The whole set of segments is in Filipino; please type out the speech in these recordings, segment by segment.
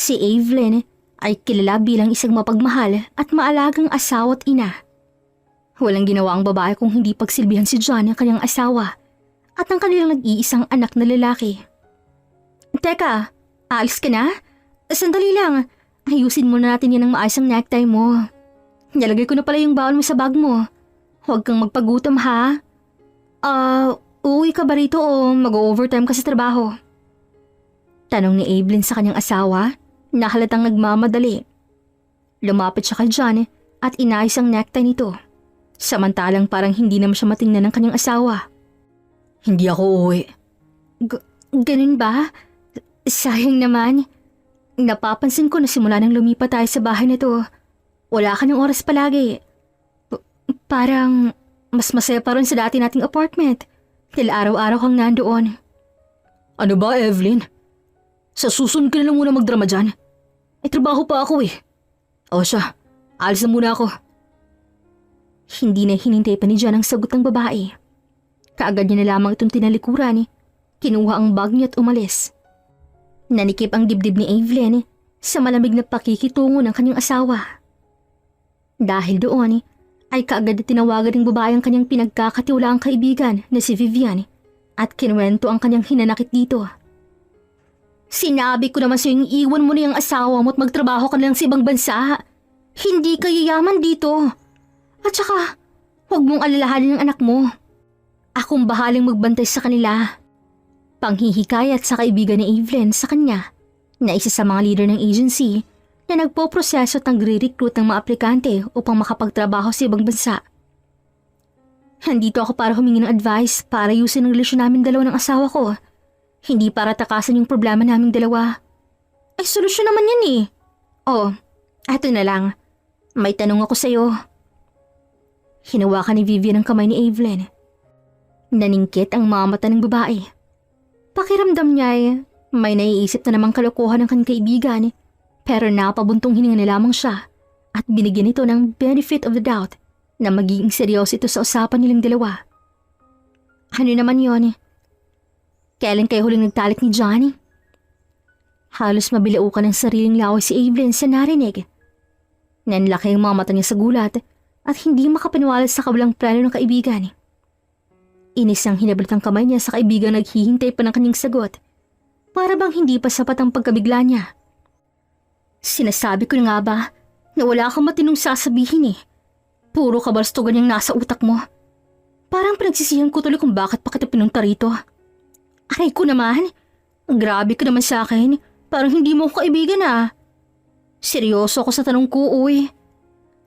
Si Evelyn ay kilala bilang isang mapagmahal at maalagang asawa at ina. Walang ginawa ang babae kung hindi pagsilbihan si John ang kanyang asawa at ang kanilang nag-iisang anak na lalaki. Teka, aalis ka na? Sandali lang, ayusin muna natin yan ang maayos ang necktie mo. Nilagay ko na pala yung bawal mo sa bag mo. Huwag kang magpagutom ha. Uuwi ka ba rito o mag-overtime ka sa trabaho? Tanong ni Evelyn sa kanyang asawa na halatang nagmamadali. Lumapit siya kay John at inayos ang necktie nito. Samantalang parang hindi naman siya matingnan ng kanyang asawa. Hindi ako uuwi. Ganun ba? Sayang naman. Napapansin ko na simula nang lumipat tayo sa bahay na to, wala ka ng oras palagi. Parang mas masaya pa rin sa dati nating apartment. Dahil araw-araw kang nandoon. Ano ba, Evelyn? Sa susunod ka na lang muna magdrama dyan. May trabaho pa ako eh. O siya, alis na muna ako. Hindi na hinintay pa ni John ang sagot ng babae. Kaagad niya na lamang itong tinalikuran. Kinuha ang bag niya at umalis. Nanikip ang dibdib ni Evelyn sa malamig na pakikitungo ng kanyang asawa. Dahil doon ay kaagad na tinawagan ng babae ang kanyang pinagkakatiwalaang kaibigan na si Vivian at kinuwento ang kanyang hinanakit dito. Sinabi ko naman sa'yo yung iwan mo na yung asawa mo at magtrabaho ka na lang sa ibang bansa. Hindi ka yayaman dito. At saka, huwag mong alalahanin ang anak mo. Akong bahalang magbantay sa kanila. Panghihikayat sa kaibigan ni Evelyn sa kanya na isa sa mga leader ng agency na nagpoproseso at nagre-recruit ng mga aplikante upang makapagtrabaho sa ibang bansa. Nandito ako para humingi ng advice para ayusin ang relasyon namin dalawa ng asawa ko. Hindi para takasan yung problema naming dalawa. Ay, solusyon naman yan eh. Oh, eto na lang. May tanong ako sa'yo. Hinawakan ni Vivian ang kamay ni Evelyn. Naningkit ang mga mata ng babae. Pakiramdam niya ay may naiisip na namang kalokohan ng kanyang kaibigan, pero napabuntong hininga na lamang siya at binigyan ito ng benefit of the doubt na magiging seryoso ito sa usapan nilang dalawa. Ano naman yon? Kailan kayo huling nagtalik ni Johnny? Halos mabilaukan ng sariling laway si Evelyn sa narinig. Nanlaki ang mga mata niya sa gulat at hindi makapaniwala sa kawalang plano ng kaibigan. Inis ang hinabalat ang kamay niya sa kaibigan naghihintay pa ng kanyang sagot. Para bang hindi pa sapat ang pagkabigla niya. Sinasabi ko na nga ba na wala kang matinong sasabihin eh. Puro kabastugan yung nasa utak mo. Parang pinagsisihan ko tuloy kung bakit pa kita pinunta rito. Aray ko naman, grabe ka naman sa akin. Parang hindi mo ko kaibigan ah. Seryoso ako sa tanong ko, uy.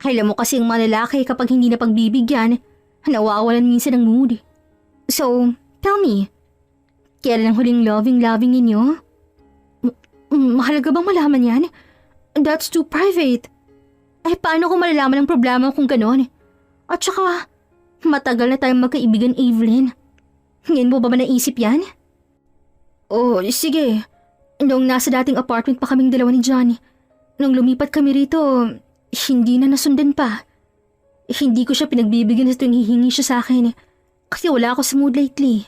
Alam mo kasi ang mga lalaki kapag hindi na pagbibigyan, nawawalan minsan ng mood. So, tell me, kailan ang huling loving ninyo? Mahalaga bang malaman yan? That's too private. Ay, paano ko malalaman ang problema kung ganon? At saka, matagal na tayong magkaibigan, Evelyn. Ngayon mo ba naisip yan? Oh, sige. Noong nasa dating apartment pa kaming dalawa ni John, nung lumipat kami rito, hindi na nasundan pa. Hindi ko siya pinagbibigyan sa tuwing hihingi siya sa akin kasi wala ako sa mood lately.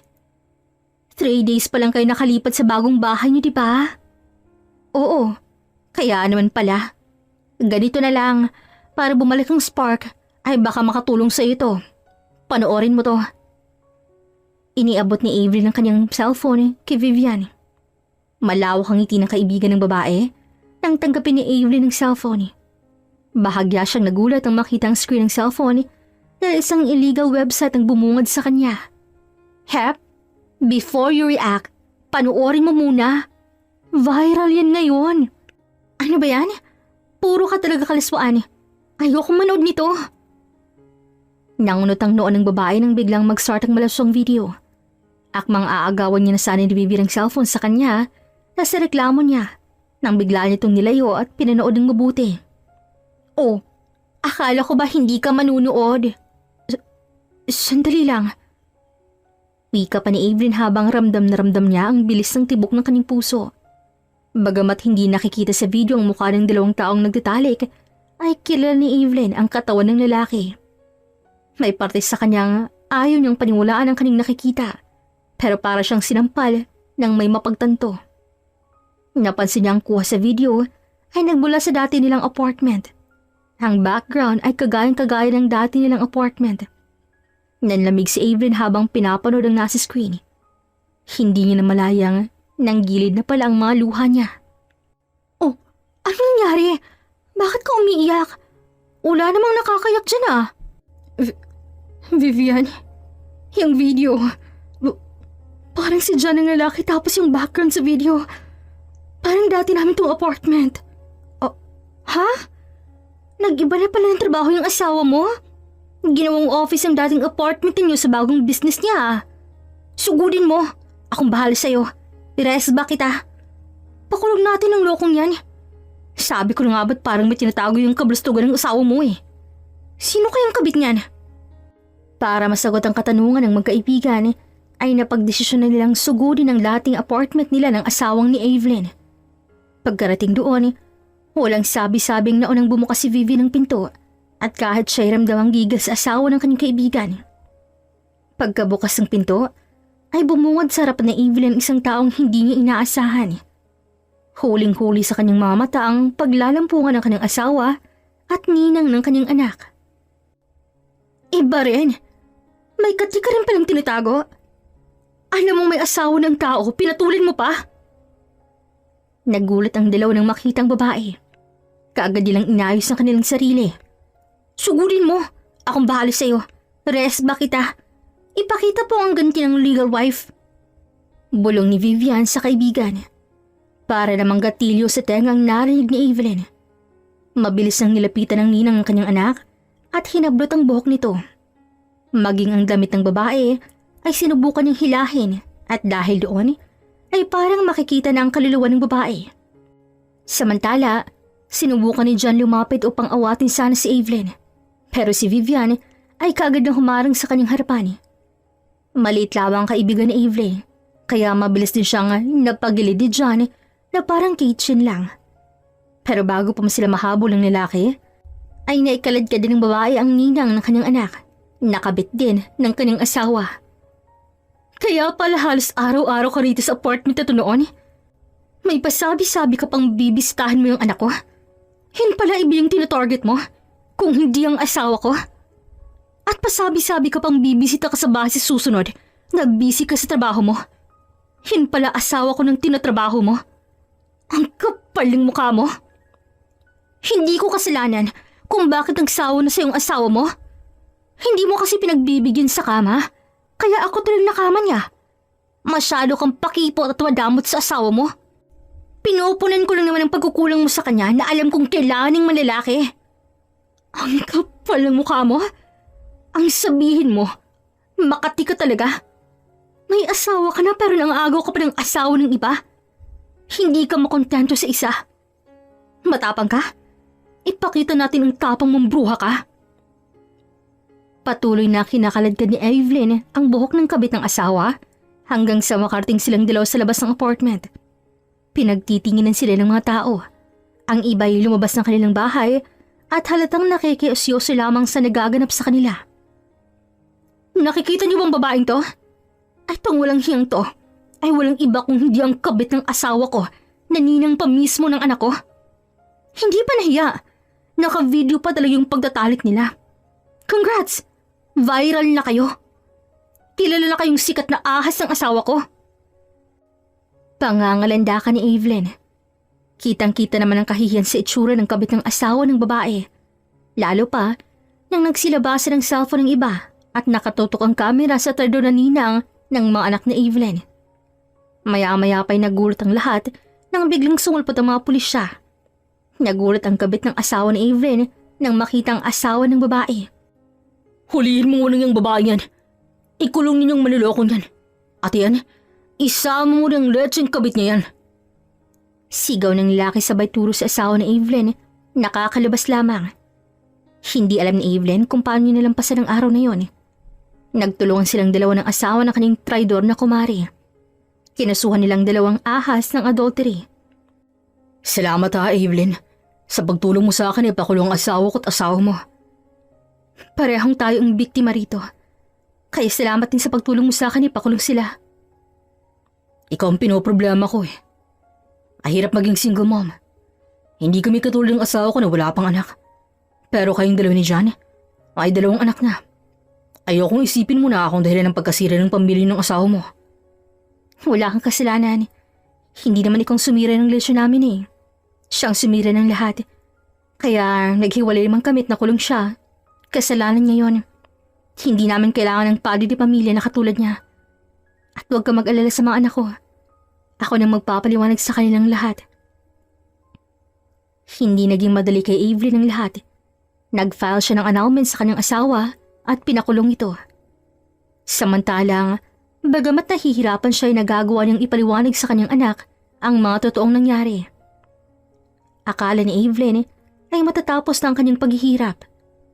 3 days pa lang kayo nakalipat sa bagong bahay niyo, di ba? Oo, kaya naman pala. Ganito na lang, para bumalik ang spark, ay baka makatulong sa ito. Panoorin mo to. Iniabot ni Avery ng kanyang cellphone kay Vivian. Malawak ang ngiti ng kaibigan ng babae nang tanggapin ni Avery ng cellphone. Bahagya siyang nagulat ang makita ang screen ng cellphone dahil isang illegal website ang bumungad sa kanya. Hep, before you react, panoorin mo muna. Viral yan ngayon. Ano ba yan? Puro ka talaga kaliswaan. Ayokong manood nito. Nangunot ang noon ng babae nang biglang mag-start ang malaswang video. Akmang aagawan niya na sana ni Vivi ng cellphone sa kanya na sa reklamo niya nang bigla niya itong nilayo at pinanood ng mabuti. Oh, akala ko ba hindi ka manunood? Sandali lang. Wika pa ni Evelyn habang ramdam na ramdam niya ang bilis ng tibok ng kanyang puso. Bagamat hindi nakikita sa video ang mukha ng dalawang taong nagtatalik, ay kilala ni Evelyn ang katawan ng lalaki. May parte sa kanyang ayaw niyang paniwalaan ang kanyang nakikita, pero para siyang sinampal ng may mapagtanto. Napansin niya ang kuha sa video ay nagmula sa dati nilang apartment. Ang background ay kagayang-kagaya ng dati nilang apartment. Nanlamig si Evelyn habang pinapanood ang nasa screen. Hindi niya namalayang nanggilid na pala ang mga luha niya. Oh, ano nangyari? Bakit ka umiiyak? Wala namang nakakayak dyan ah. Vivian, yung video. Parang si John ang lalaki tapos yung background sa video. Parang dati namin tong apartment. Oh, ha? Nag-iba na pala ng trabaho yung asawa mo? Ginawang office ang dating apartment niyo sa bagong business niya ah. Sugudin mo. Akong bahala sa'yo. I-rest ba kita? Pakulong natin ang lokong yan. Sabi ko na nga ba't parang may tinatago yung kablastugan ng asawa mo eh. Sino kayang kabit niyan? Para masagot ang katanungan ng magkaibigan, ay napagdesisyon na nilang sugudin ang dating apartment nila ng asawang ni Evelyn. Pagkarating doon, walang sabi-sabing naunang bumukas si Vivi ng pinto at kahit siya'y ramdamang gigas sa asawa ng kanyang kaibigan. Pagkabukas ng pinto, ay bumungad sa harapan ni Evelyn isang taong hindi niya inaasahan. Huling-huli sa kanyang mga mata ang paglalampungan ng kanyang asawa at ninang ng kanyang anak. Iba rin. May kati ka rin palang tinatago. Alam mong may asawa ng tao, pinatulin mo pa? Nagulat ang dalawa nang makitang babae. Kaagad nilang inayos ang kanilang sarili. Sugudin mo, akong bahala sa'yo. Rest ba kita? Ipakita po ang ganti ng legal wife. Bulong ni Vivian sa kaibigan. Para namang gatilyo sa tengang narinig ni Evelyn. Mabilis nang nilapitan ng ninang ang kanyang anak at hinablot ang buhok nito. Maging ang damit ng babae ay sinubukan niyang hilahin at dahil doon ay parang makikita na ang kaluluwa ng babae. Samantala, sinubukan ni John lumapit upang awatin sana si Evelyn. Pero si Vivian ay kaagad na humarang sa kanyang harapan. Maliit lamang ang kaibigan ni Evelyn, kaya mabilis din siyang napagilid ni John na parang kitchen lang. Pero bago pa sila mahabol ng lalaki, ay naikalad ka din ng babae ang ninang ng kanyang anak. Nakabit din ng kanyang asawa. Kaya pala halos araw-araw ka rito sa apartment na to noon? May pasabi-sabi ka pang bibisitahin mo yung anak ko? Yun pala ibig yung tinatarget mo? Kung hindi ang asawa ko? At pasabi-sabi ka pang bibisita ka sa bahay sa susunod na busy ka sa trabaho mo? Yun pala asawa ko ng tinatrabaho mo? Ang kapal ng mukha mo? Hindi ko kasalanan kung bakit nagsawa na sa iyong asawa mo. Hindi mo kasi pinagbibigyan sa kama, kaya ako tuloy na kama niya. Masyado kang pakipot at wadamot sa asawa mo. Pinupunan ko lang naman ang pagkukulang mo sa kanya na alam kong kailangan ng malalaki. Ang kapal ng mukha mo? Ang sabihin mo, makati ka talaga. May asawa ka na pero nangagaw ka pa ng asawa ng iba. Hindi ka makontento sa isa. Matapang ka? Ipakita natin ang tapang mong bruha ka. Patuloy na kinakaladkad ni Evelyn ang buhok ng kabit ng asawa hanggang sa makarating silang dalaw sa labas ng apartment. Pinagtitinginan sila ng mga tao. Ang iba ay lumabas ng kanilang bahay at halatang nakikiusyoso lamang sa nagaganap sa kanila. Nakikita niyo bang babaeng to? Ay tong walang hiyang to ay walang iba kung hindi ang kabit ng asawa ko na ninang pa mismo ng anak ko. Hindi pa nahiya. Naka-video pa talaga yung pagtatalik nila. Congrats! Viral na kayo. Kilala na kayong sikat na ahas ng asawa ko. Pangangalanda ka ni Evelyn. Kitang-kita naman ang kahihiyan sa itsura ng kabit ng asawa ng babae. Lalo pa nang nagsilabasan ng cellphone ng iba at nakatutok ang kamera sa trado na ninang ng mga anak ni Evelyn. Maya-maya pa'y nagulat ang lahat nang biglang sumulpot ang mga pulisya. Nagulat ang kabit ng asawa ni Evelyn nang makita ang asawa ng babae. Hulihin mo muna yung babae yan. Ikulong ninyong manlolokong yan. At yan, isama mo ng lecheng kabit niya yan. Sigaw ng lalaki sabay turo sa asawa ni Evelyn, nakakalabas lamang. Hindi alam ni Evelyn kung paano niya nalampasan ang araw na yon. Nagtulungan silang dalawa ng asawa ng kanyang traidor na kumari. Kinasuhan nilang dalawang ahas ng adultery. Salamat ha, Evelyn. Sa pagtulong mo sa akin, ipakulong ang asawa ko at asawa mo. Parehong tayo ang biktima rito. Kaya salamat din sa pagtulong mo sa akin, ipakulong sila. Ikaw ang pinoproblema ko eh. Mahirap maging single mom. Hindi kami katulad ng asawa ko na wala pang anak. Pero kayong dalawa ni John, ay 2 anak na. Ayokong isipin mo na akong dahilan ng pagkasira ng pamilya ng asawa mo. Wala kang kasalanan. Hindi naman ikaw sumira ng relasyon namin eh. Siyang sumira ng lahat. Kaya naghiwalay naman kami at nakulong siya. Kasalanan niya yon. Hindi namin kailangan ng padre di pamilya na katulad niya. At huwag ka mag-alala sa mga anak ko. Ako nang magpapaliwanag sa kanilang lahat. Hindi naging madali kay Evelyn ang lahat. Nag-file siya ng annulment sa kanyang asawa at pinakulong ito. Samantalang, bagamat nahihirapan siya ay nagagawa niyang ipaliwanag sa kanyang anak ang mga totoong nangyari. Akala ni Evelyn ay matatapos na ang kanyang paghihirap,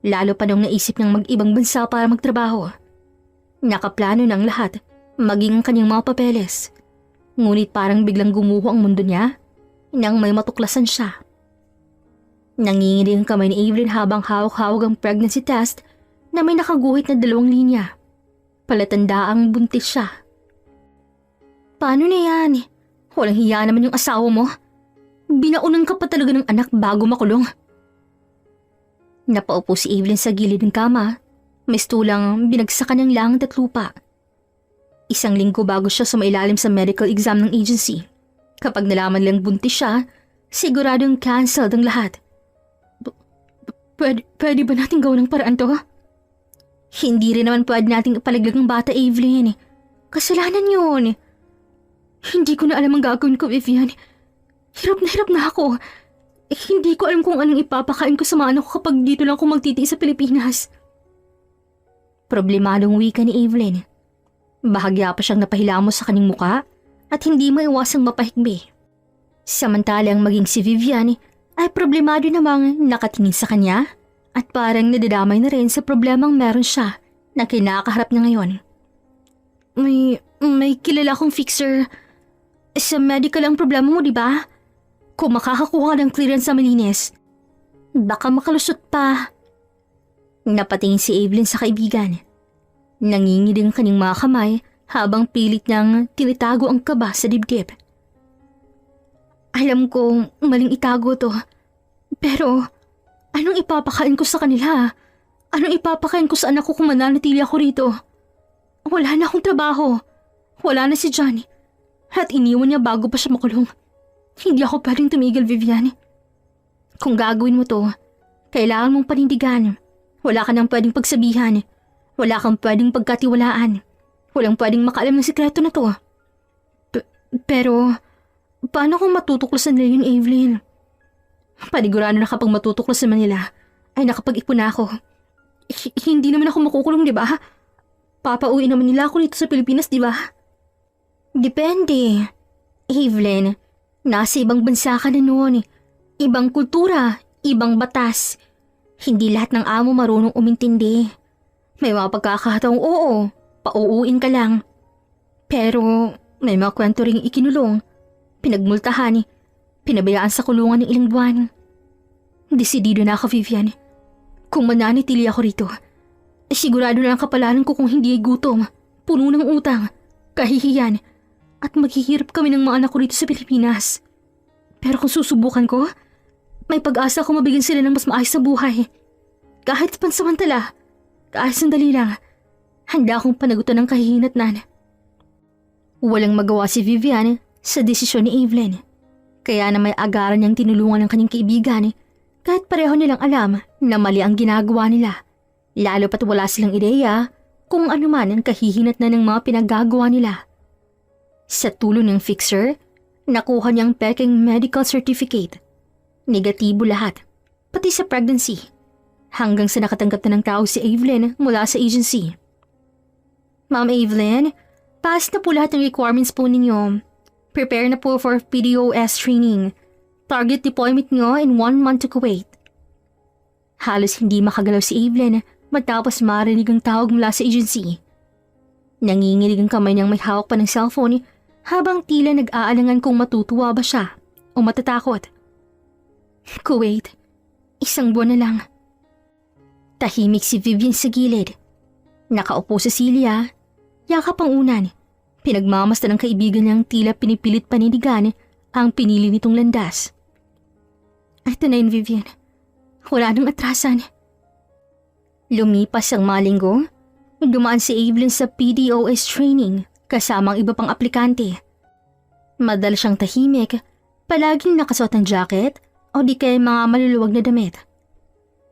lalo pa nung naisip niyang mag-ibang bansa para magtrabaho. Nakaplano ng lahat, maging ang kanyang mga papeles. Ngunit parang biglang gumuho ang mundo niya nang may matuklasan siya. Nanginginig ang kamay ni Evelyn habang hawak-hawak ang pregnancy test na may nakaguhit na 2 linya. Palatandaang buntis siya. Paano na yan? Walang hiya naman yung asawa mo. Binaunan ka pa talaga ng anak bago makulong. Napaupo si Evelyn sa gilid ng kama. May stulang binagsakan ng langit at lupa. 1 linggo bago siya sumailalim sa medical exam ng agency. Kapag nalaman lang buntis siya, siguradong canceled ang lahat. Pwede ba natin gawin ng paraan to? Hindi rin naman pwede nating ipalaglag ng bata, Evelyn. Kasalanan yun. Hindi ko na alam ang gagawin ko, Vivian. Hirap na ako. Hindi ko alam kung anong ipapakain ko sa mga anak ko kapag dito lang ako magtitiis sa Pilipinas. Problemadong wika ni Evelyn. Bahagya pa siyang napahilamos sa kanyang muka at hindi maiwasang mapahigbi. Samantalang maging si Vivian ay problemado namang nakatingin sa kanya at parang nadadamay na rin sa problemang meron siya na kinakaharap niya ngayon. May kilala akong fixer. Sa medical ang problema mo, di ba? Kung makakakuha ka ng clearance sa malinis, baka makalusot pa. Napatingin si Evelyn sa kaibigan. Nanginginig ang kanyang mga kamay habang pilit niyang tinitago ang kaba sa dibdib. Alam kong maling itago to. Pero, anong ipapakain ko sa kanila? Anong ipapakain ko sa anak ko kung mananatili ako rito? Wala na akong trabaho. Wala na si Johnny. At iniwan niya bago pa siya makulong. Hindi ako pwedeng tumigil, Vivian. Kung gagawin mo to, kailangan mong panindigan. Wala ka nang pwedeng pagsabihan. Wala kang pwedeng pagkatiwalaan. Walang pwedeng makaalam ng sikreto na to. Pero, paano kung matutuklasan nila yun, Evelyn? Panigurado na kapag matutuklasan man nila, ay nakapag-ipon na ako. Hindi naman ako makukulong, di ba? Papauwi naman nila ako dito sa Pilipinas, di ba? Depende. Evelyn, nasa ibang bansa ka na noon. Ibang kultura, ibang batas. Hindi lahat ng amo marunong umintindi. May mga pagkakataong oo, pauuin ka lang. Pero may mga kwento ring ikinulong, pinagmultahan, pinabayaan sa kulungan ng ilang buwan. Desidido na ako, Vivian. Kung mananitili ako rito, sigurado na ang kapalaran ko kung hindi ay gutom, puno ng utang, kahihiyan, at maghihirap kami ng mga anak ko rito sa Pilipinas. Pero kung susubukan ko, may pag-asa akong mabigyan sila ng mas maayos na buhay. Kahit pansamantala, kahit sandali lang, handa akong panagutan ng kahihinatnan. Walang magawa si Vivian sa desisyon ni Evelyn. Kaya na may agaran niyang tinulungan ng kanyang kaibigan kahit pareho nilang alam na mali ang ginagawa nila. Lalo pat wala silang ideya kung ano man ang kahihinatnan ng mga pinagagawa nila. Sa tulong ng fixer, nakuha niyang peking medical certificate. Negatibo lahat, pati sa pregnancy. Hanggang sa nakatanggap na ng tao si Evelyn mula sa agency. Ma'am Evelyn, pass na po lahat ng requirements po ninyo. Prepare na po for PDOS training. Target deployment nyo in 1 month to Kuwait. Halos hindi makagalaw si Evelyn matapos marinig ang tawag mula sa agency. Nanginginig ang kamay niyang may hawak pa ng cellphone habang tila nag-aalangan kung matutuwa ba siya o matatakot. Kuwait, 1 buwan na lang. Tahimik si Vivian sa gilid. Nakaupo sa silya, yakap ang unan. Pinagmamasta ng kaibigan niyang tila pinipilit paninigan ang pinili nitong landas. Ito na yun, Vivian. Wala nang atrasan. Lumipas ang mga linggo, dumaan si Evelyn sa PDOS training kasama ang iba pang aplikante. Madalas siyang tahimik, palaging nakasuot ng jacket o di kaya mga maluluwag na damit.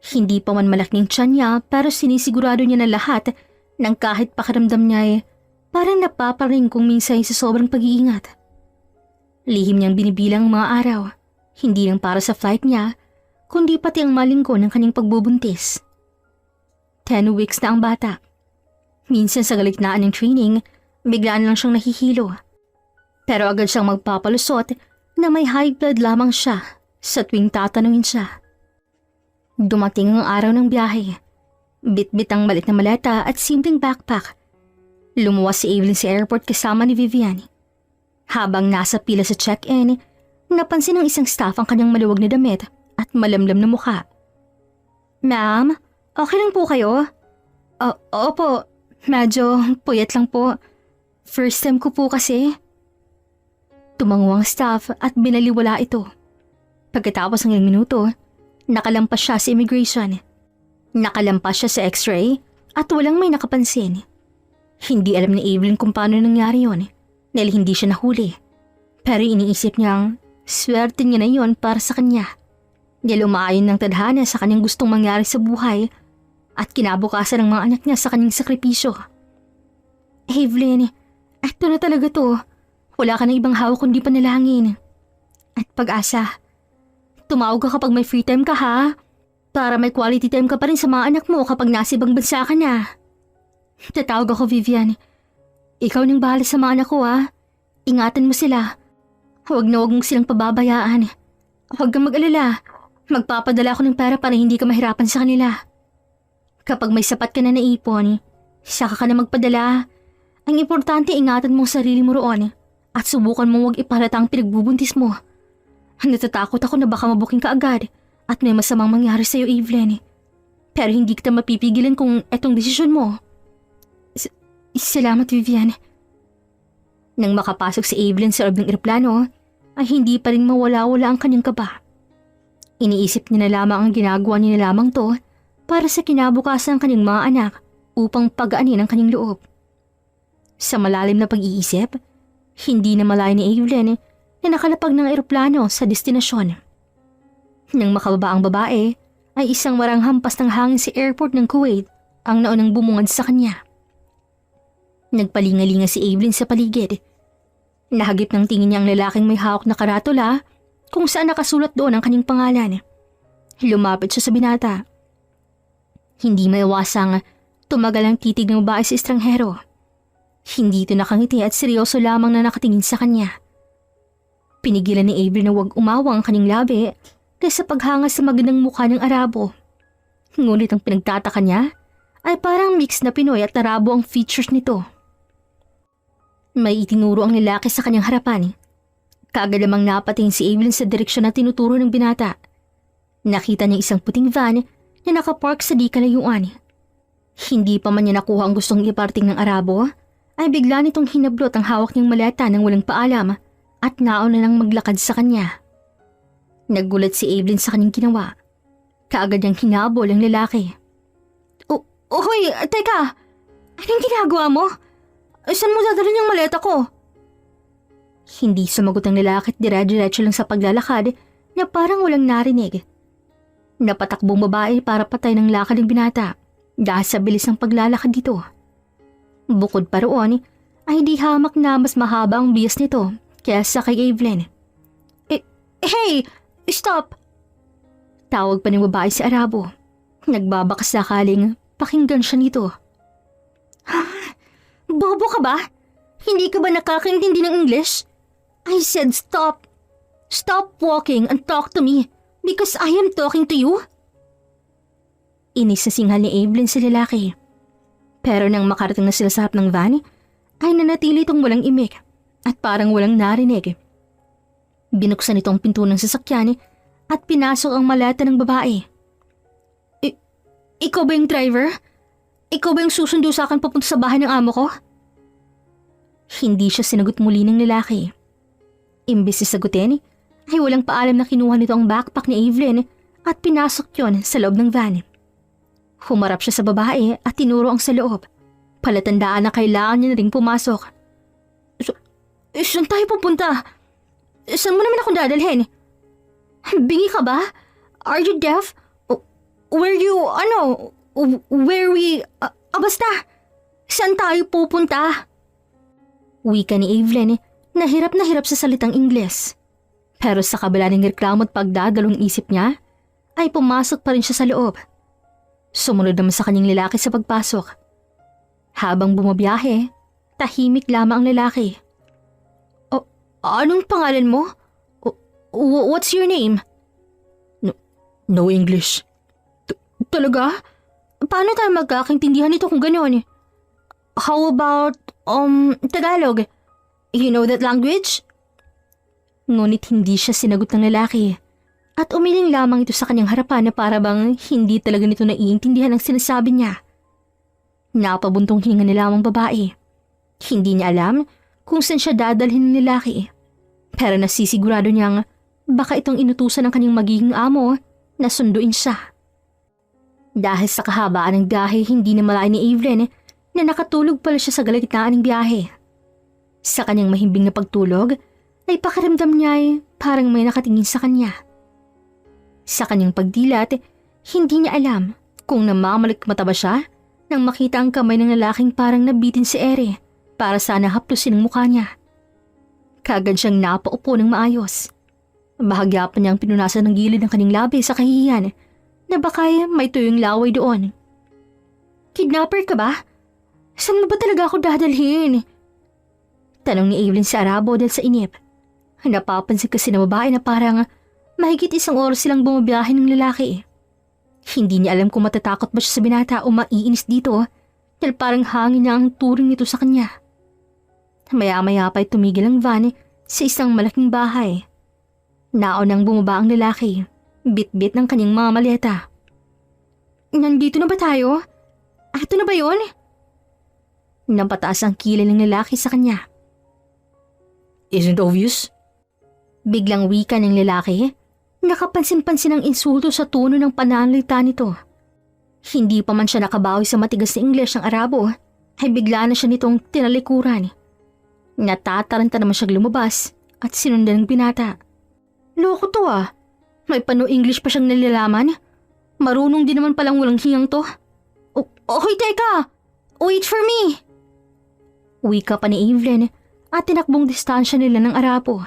Hindi pa man malaking tiyan niya pero sinisigurado niya na lahat ng kahit pakiramdam niya ay parang napaparing kung minsan sa sobrang pag-iingat. Lihim niyang binibilang ang mga araw, hindi lang para sa flight niya, kundi pati ang malinggo ng kanyang pagbubuntis. 10 weeks na ang bata. Minsan sa galitnaan ng training, biglaan lang siyang nahihilo. Pero agad siyang magpapalusot na may high blood lamang siya sa tuwing tatanungin siya. Dumating ang araw ng biyahe. Bit-bit ang malit na maleta at simpleng backpack. Lumuwas si Evelyn sa airport kasama ni Vivian. Habang nasa pila sa check-in, napansin ng isang staff ang kanyang maluwag na damit at malamlam na mukha. Ma'am, okay lang po kayo? Opo, medyo puyat lang po. First time ko po kasi. Tumango ang staff at binaliwala ito. Pagkatapos ng ilang minuto, nakalampas siya sa immigration. Nakalampas siya sa x-ray at walang may nakapansin. Hindi alam ni Evelyn kung paano nangyari yon dahil hindi siya nahuli. Pero iniisip niyang swerte niya na yon para sa kanya. Dahil umaayon ng tadhana sa kanyang gustong mangyari sa buhay at kinabukasan ng mga anak niya sa kanyang sakripisyo. Evelyn, eto na talaga to. Wala ka ng ibang hawak kundi panalangin. At pag-asa. Tumawag ka kapag may free time ka ha. Para may quality time ka pa rin sa mga anak mo kapag nasa ibang bansa ka na. Tatawag ako, Vivian. Ikaw nang bahala sa mga anak ko ha. Ingatan mo sila. Huwag na huwag mong silang pababayaan. Huwag kang mag-alala. Magpapadala ako ng pera para hindi ka mahirapan sa kanila. Kapag may sapat ka na naipon, saka ka na magpadala. Ang importante ingatan mo ang sarili mo roon at subukan mo huwag ipalata ang pinagbubuntis mo. Natatakot ako na baka mabuking ka agad at may masamang mangyari sa'yo, Evelyn. Pero hindi kita mapipigilan kung etong desisyon mo. Salamat, Vivian. Nang makapasok si Evelyn sa loob ng eroplano, ay hindi pa rin mawala-wala ang kanyang kaba. Iniisip niya na lamang ang ginagawa niya na lamang to para sa kinabukasan ng kanyang mga anak upang pagaanin ang kanyang loob. Sa malalim na pag-iisip, hindi na malaya ni Evelyn na nakalapag ng eroplano sa destinasyon. Nang makababa ang babae, ay isang marang hampas ng hangin sa airport ng Kuwait ang naunang bumungad sa kanya. Nagpalingalinga si Evelyn sa paligid. Nahagip ng tingin niya ang lalaking may hawak na karatula kung saan nakasulat doon ang kanyang pangalan. Lumapit siya sa binata. Hindi maiwasang tumagal ang titig ng babae sa estranghero. Hindi ito nakangiti at seryoso lamang na nakatingin sa kanya. Pinigilan ni Avery na huwag umawang ang kanyang labi kaysa paghanga sa magandang mukha ng Arabo. Ngunit ang pinagtataka niya ay parang mix na Pinoy at Arabo ang features nito. May itinuro ang lalaki sa kanyang harapan. Kaagad namang napatingin si Evelyn sa direksyon na tinuturo ng binata. Nakita niya isang puting van na nakapark sa di kalayuan. Hindi pa man niya nakuha ang gustong iparting ng Arabo, ay bigla nitong hinablot ang hawak niyang maleta nang walang paalam at nauna nang maglakad sa kanya. Naggulat si Evelyn sa kanyang ginawa. Kaagad niyang hinabol ang lalaki. Hoy, teka! Anong ginagawa mo? Saan mo dadalhin yung maleta ko? Hindi sumagot ang lalaki at dire-diretso lang sa paglalakad na parang walang narinig. Napatakbong babae para patay ng lakad ng binata dahil sa bilis ng paglalakad dito. Bukod pa roon, ay di hamak na mas mahaba ang bias nito kaysa kay Evelyn. Hey! Stop! Tawag pa ng babae si Arabo. Nagbabakas sakaling pakinggan siya nito. Bobo ka ba? Hindi ka ba nakakaintindi ng English? I said stop. Stop walking and talk to me because I am talking to you. Inis na singhal ni Evelyn sa lalaki. Pero nang makarating na sila sa harap ng van, ay nanatili itong walang imik at parang walang narinig. Binuksan itong pinto ng sasakyan at pinasok ang maleta ng babae. Ikaw ba yung driver? Ikaw ba yung susundo sa akin papunta sa bahay ng amo ko? Hindi siya sinagot muli ng lalaki. Imbes na sagutin, ay walang paalam na kinuha nito ang backpack ni Evelyn at pinasok yon sa loob ng van. Humarap siya sa babae at tinuro ang sa loob. Palatandaan na kailangan niya na ring pumasok. Saan tayo pupunta? Saan mo naman akong dadalhin? Bingi ka ba? Are you deaf? Basta, saan tayo pupunta? Wika ni Evelyn na hirap sa salitang Ingles. Pero sa kabila ng reklamo at pagdadalong isip niya, ay pumasok pa rin siya sa loob. Sumunod naman sa kanyang lalaki sa pagpasok. Habang bumabiyahe, tahimik lamang ang lalaki. Anong pangalan mo? What's your name? No English. Talaga? Paano tayo magkakaintindihan nito kung gano'n? How about, Tagalog? You know that language? Ngunit hindi siya sinagot ng lalaki. At umiling lamang ito sa kanyang harapan na para bang hindi talaga nito naiintindihan ang sinasabi niya. Napabuntong hininga na lamang babae. Hindi niya alam kung saan siya dadalhin ng lalaki. Pero nasisigurado niyang baka itong inutusan ng kanyang magiging amo na sunduin siya. Dahil sa kahabaan ng biyahe, hindi na malayo ni Evelyn na nakatulog pala siya sa galagitaan ng biyahe. Sa kanyang mahimbing na pagtulog, ay pakiramdam niya ay parang may nakatingin sa kanya. Sa kanyang pagdilat, hindi niya alam kung namamalikmata ba siya nang makita ang kamay ng lalaking parang nabitin si Ere para sana haplusin ang mukha niya. Kagad siyang napaupo ng maayos. Bahagya pa niyang pinunasan ng gilid ng kanyang labi sa kahihiyan na baka may tuyong laway doon. Kidnapper ka ba? Saan mo ba talaga ako dadalhin? Tanong ni Evelyn sa Arabo dahil sa inip. Napapansin kasi na babae na parang mahigit 1 oras silang bumabiyahe ng lalaki. Hindi niya alam kung matatakot ba siya sa binata o maiinis dito dahil parang hangin niya ang turing nito sa kanya. Maya-maya pa'y tumigil ang van sa isang malaking bahay. Naunang bumaba ang lalaki, bit-bit ng kanyang mga maleta. Nandito na ba tayo? Ito na ba yun? Napataas ang kilay ng lalaki sa kanya. Isn't it obvious? Biglang wika ng lalaki, nakapansin-pansin ang insulto sa tono ng pananalita nito. Hindi pa man siya nakabawi sa matigas na English ng Arabo, ay bigla na siya nitong tinalikuran. Natataranta naman siyang lumabas at sinundan ng binata. Loko to ah, may pano-English pa siyang nalalaman. Marunong din naman palang walang hiyang to. Okay, teka! Wait for me! Wika pa ni Evelyn at tinakbong distansya nila ng Arabo.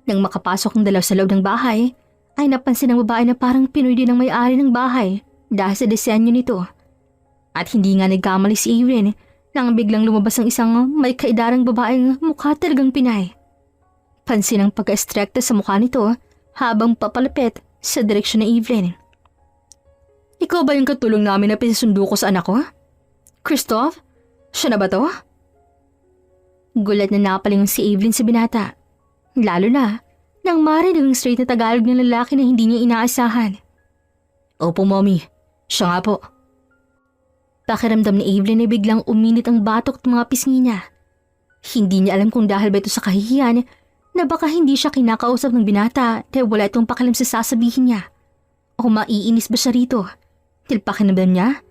Nang makapasok ng dalaw sa loob ng bahay, ay napansin ng babae na parang Pinoy din ang may-ari ng bahay dahil sa disenyo nito. At hindi nga nagkamali si Evelyn nang biglang lumabas ang isang may kaidarang babaeng mukha talagang Pinay. Pansin ang pagka-estrekta sa mukha nito habang papalapit sa direksyon ni Evelyn. Ikaw ba yung katulong namin na pinasundo ko sa anak ko? Christoph? Siya na ba to? Gulat na napalingon si Evelyn sa binata. Lalo na nang marinig ang straight na Tagalog ng lalaki na hindi niya inaasahan. Opo, mommy. Siya nga po. Pakiramdam ni Evelyn ay biglang uminit ang batok at mga pisngi niya. Hindi niya alam kung dahil ba ito sa kahihiyan na baka hindi siya kinakausap ng binata dahil wala itong pakialam sa sasabihin niya. O maiinis ba siya rito? Dahil pakiramdam niya,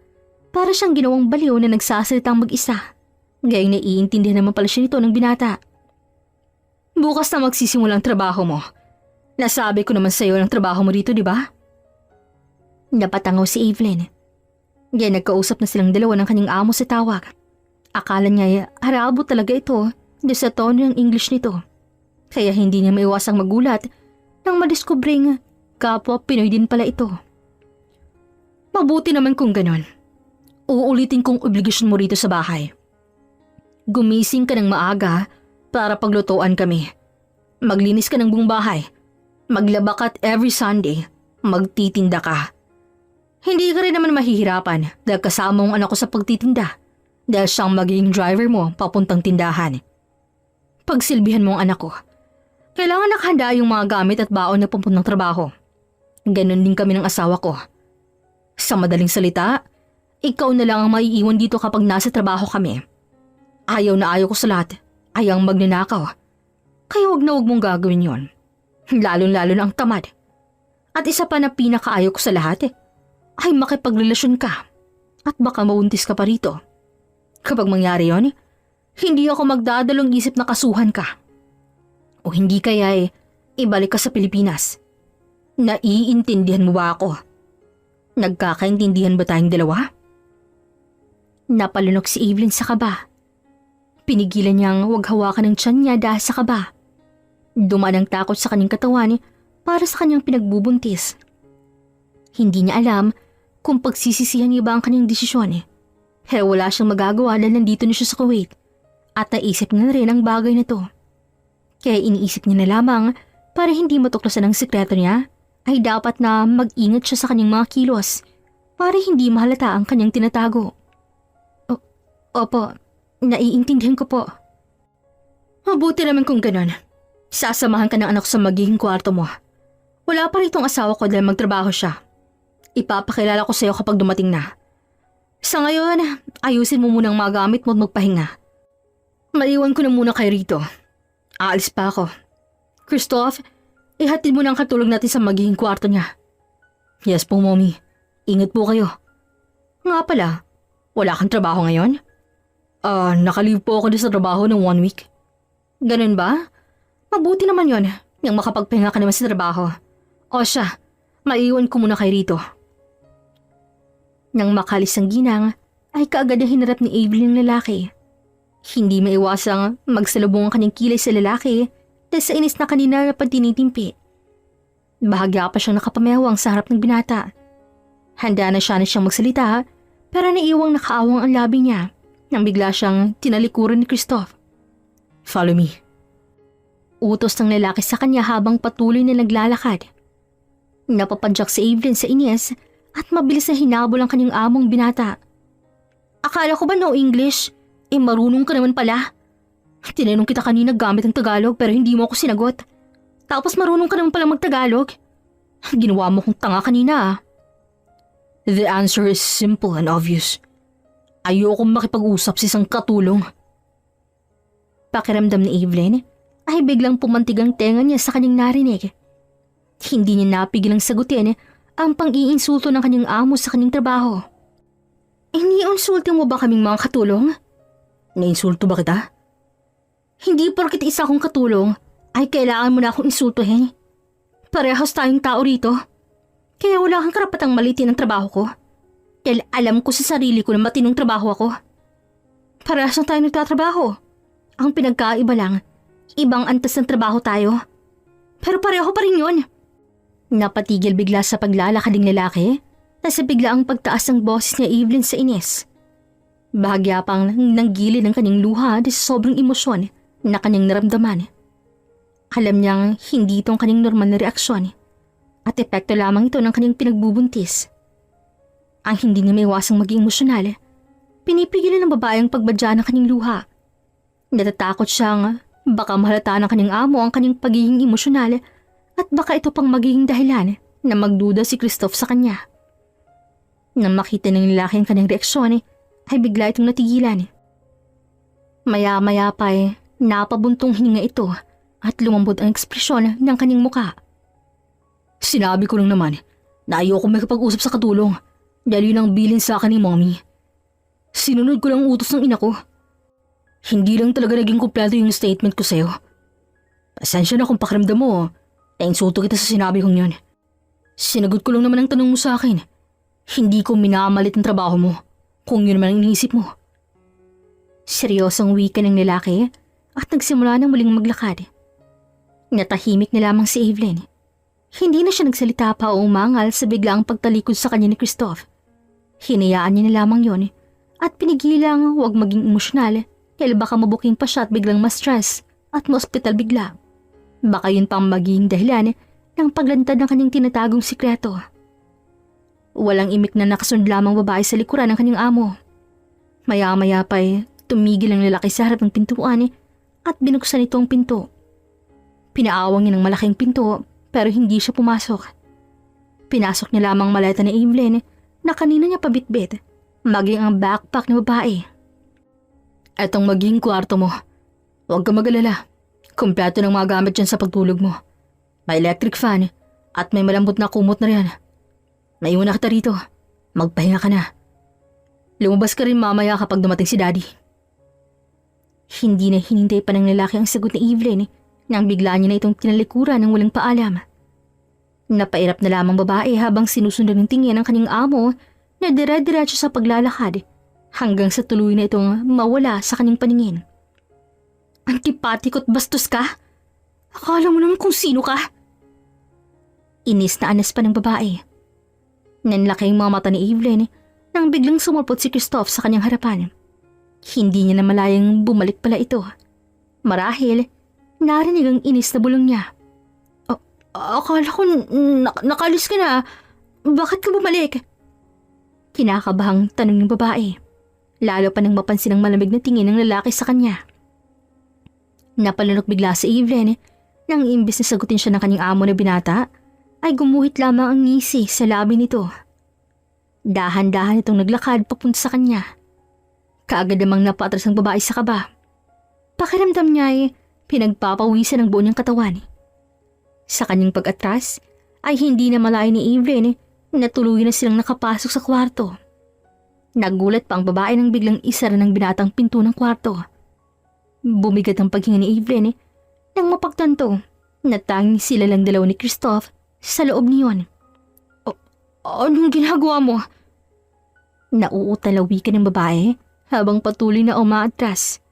para siyang ginawang baliw na nagsasalitang mag-isa. Gayong naiintindihan naman pala siya nito ng binata. Bukas na magsisimula ang trabaho mo. Nasabi ko naman sa iyo ang trabaho mo dito, di ba? Napatangaw si Evelyn. Gaya nagkausap na silang dalawa ng kanyang amo sa tawag. Akala niya Arabo talaga ito dahil sa tono ng English nito. Kaya hindi niya maiwasang magulat nang madiskubring kapwa Pinoy din pala ito. Mabuti naman kung ganon. Uulitin kong obligasyon mo rito sa bahay. Gumising ka ng maaga para paglutuan kami. Maglinis ka ng buong bahay. Maglaba ka at every Sunday, magtitinda ka. Hindi ka rin naman mahihirapan dahil kasama mong anak ko sa pagtitinda dahil siyang magiging driver mo papuntang tindahan. Pagsilbihan mo ang anak ko. Kailangan nakahanda yung mga gamit at baon na papuntang trabaho. Ganon din kami ng asawa ko. Sa madaling salita, ikaw na lang ang maiiwan dito kapag nasa trabaho kami. Ayaw na ayaw ko sa lahat. Ayang magnanakaw. Kaya wag na wag mong gagawin yon. Lalo-lalo na ang tamad. At isa pa na pinakaayaw ko sa lahat ay makipagrelasyon ka at baka mabuntis ka pa rito. Kapag mangyari yon, hindi ako magdadalong isip na kasuhan ka. O hindi kaya ibalik ka sa Pilipinas. Naiintindihan mo ba ako? Nagkakaintindihan ba tayong dalawa? Napalunok si Evelyn sa kaba. Pinigilan niyang huwag hawakan ng tiyan niya dahil sa kaba. Dumaan ang takot sa kanyang katawan para sa kanyang pinagbubuntis. Hindi niya alam kung pagsisisihan niya ba ang kanyang desisyon. Pero wala siyang magagawa dahil nandito na siya sa Kuwait at naisip niya na rin ang bagay na to. Kaya iniisip niya na lamang para hindi matuklasan ang sikreto niya ay dapat na mag-ingat siya sa kanyang mga kilos para hindi mahalata ang kanyang tinatago. Opo, naiintindihan ko po. Mabuti naman kung ganun. Sasamahan ka ng anak sa magiging kwarto mo. Wala pa ritong asawa ko dahil magtrabaho siya. Ipapakilala ko sa iyo kapag dumating na. Sa ngayon, ayusin mo muna ang mga gamit mo at magpahinga. Maiwan ko na muna kayo rito. Aalis pa ako. Christoph, ihatid mo na ang katulog natin sa magiging kwarto niya. Yes po, Mommy. Ingat po kayo. Nga pala, wala kang trabaho ngayon? Nakalive po ako sa trabaho ng 1 week. Ganun ba? Mabuti naman yon, nang makapagpahinga ka naman sa trabaho. O siya, maiwan ko muna kayo rito. Nang makalis ang ginang, ay kaagad na hinarap ni Evelyn ang lalaki. Hindi maiwasang magsalubong ang kanyang kilay sa lalaki dahil sa inis na kanina na pagtinitimpi. Bahagya pa siyang nakapamewang sa harap ng binata. Handa na siyang magsalita pero naiwang nakaawang ang labi niya nang bigla siyang tinalikuran ni Christoph. Follow me. Utos ng lalaki sa kanya habang patuloy na naglalakad. Napapadyak si Evelyn sa inis at mabilis na hinabol ang kanyang among binata. Akala ko ba no English? Marunong ka naman pala. Tinanong kita kanina gamit ang Tagalog pero hindi mo ako sinagot. Tapos marunong ka naman pala mag-Tagalog. Ginawa mo kong tanga kanina. The answer is simple and obvious. Ayokong makipag-usap sa isang katulong. Pakiramdam ni Evelyn ay biglang pumantig ang tenga niya sa kanyang narinig. Hindi niya napigilang sagutin ang pang-iinsulto ng kanyang amo sa kanyang trabaho. Iniinsulto mo ba kaming mga katulong? Nainsulto ba kita? Hindi porket isa akong katulong ay kailangan mo na akong insultuhin. Parehas tayong tao rito. Kaya wala kang karapatang malitin ang trabaho ko. Dahil alam ko sa sarili ko na matinong trabaho ako. Parehas na tayo nagtatrabaho. Ang pinagkaiba lang, ibang antas ng trabaho tayo. Pero pareho pa rin yun. Napatigil bigla sa paglalakad ng lalaki na sa bigla ang pagtaas ng boses ni Evelyn sa inis. Bahagya pang nanggilid ang kanyang luha dahil sa sobrang emosyon na kanyang naramdaman. Alam niyang hindi itong kanyang normal na reaksyon at epekto lamang ito ng kanyang pinagbubuntis. Ang hindi niya may iwasang maging emosyonal, pinipigilan ng babae ang pagbadya ng kanyang luha. Natatakot siyang baka mahalata ng kanyang amo ang kanyang pagiging emosyonal at baka ito pang magiging dahilan na magduda si Christoph sa kanya. Nang makita ng lalaki ang kanyang reaksyon, ay bigla itong natigilan. Maya-maya pa napabuntong hininga ito at lumambot ang ekspresyon ng kanyang muka. Sinabi ko lang naman na ayoko may kapag-usap sa katulong. Dahil yun ang bilin sa akin ni Mommy. Sinunod ko lang utos ng ina ko. Hindi lang talaga naging kumpleto yung statement ko sa'yo. Pasensya na kung pakiramdam mo. Nainsulto kita sa sinabi kong yun. Sinagot ko lang naman ang tanong mo sa akin. Hindi ko minamalit ang trabaho mo. Kung yun naman ang iniisip mo. Seryosong wika ng lalaki at nagsimula ng muling maglakad. Natahimik na lamang si Evelyn. Hindi na siya nagsalita pa o umangal sa biglaang pagtalikod sa kanya ni Christoph. Hinayaan niya na lamang yon at pinigilang huwag maging emosyonal dahil baka mabuking pa siya at biglang ma-stress at ma-hospital bigla. Baka yun pang maging dahilan ng paglantad ng kanyang tinatagong sikreto. Walang imik na nakasund lamang babae sa likuran ng kanyang amo. Maya-maya pa tumigil ang lalaki sa harap ng pintuan at binuksan ito ang pinto. Pinaawang niya ng malaking pinto pero hindi siya pumasok. Pinasok niya lamang maleta ni Evelyn na kanina niya pabitbit, maging ang backpack ng babae. Etong maging kwarto mo. Huwag ka mag-alala. Kompleto ng mga gamit dyan sa pagtulog mo. May electric fan at may malambot na kumot na riyan. Naiwan kita rito. Magpahinga ka na. Lumabas ka rin mamaya kapag dumating si Daddy. Hindi na hinintay pa ng lalaki ang sagot ni Evelyn nang bigla niya na itong tinalikuran ng walang paalam. Napairap na lamang babae habang sinusundan ng tingin ng kanyang amo na dire-diretso sa paglalakad hanggang sa tuloy na itong mawala sa kanyang paningin. Antipatiko at bastos ka? Akala mo naman kung sino ka? Inis na anas pa ng babae. Nanlaki ang mga mata ni Evelyn nang biglang sumulpot si Christoph sa kanyang harapan. Hindi niya na malayang bumalik pala ito. Marahil, narinig ang inis na bulong niya. Akala ko nakalis ka na. Bakit ka bumalik? Kinakabahang tanong ng babae. Lalo pa nang mapansin ang malamig na tingin ng lalaki sa kanya. Napalunok bigla si Evelyn nang imbis na sagutin siya ng kanyang amo na binata, ay gumuhit lamang ang ngisi sa labi nito. Dahan-dahan itong naglakad papunta sa kanya. Kaagad namang napatras ang babae sa kaba. Pakiramdam niya ay pinagpapawisan ang buo niyang katawan. Sa kanyang pag-atras ay hindi na malayo ni Evelyn na tuluyan na silang nakapasok sa kwarto. Nagulat pa ang babae nang biglang isara ng binatang pinto ng kwarto. Bumigat ang paghinga ni Evelyn nang mapagtanto na tanging sila lang dalawa ni Christoph sa loob niyon. Anong ginagawa mo? Nauutalawi ka ng babae habang patuloy na umaatras.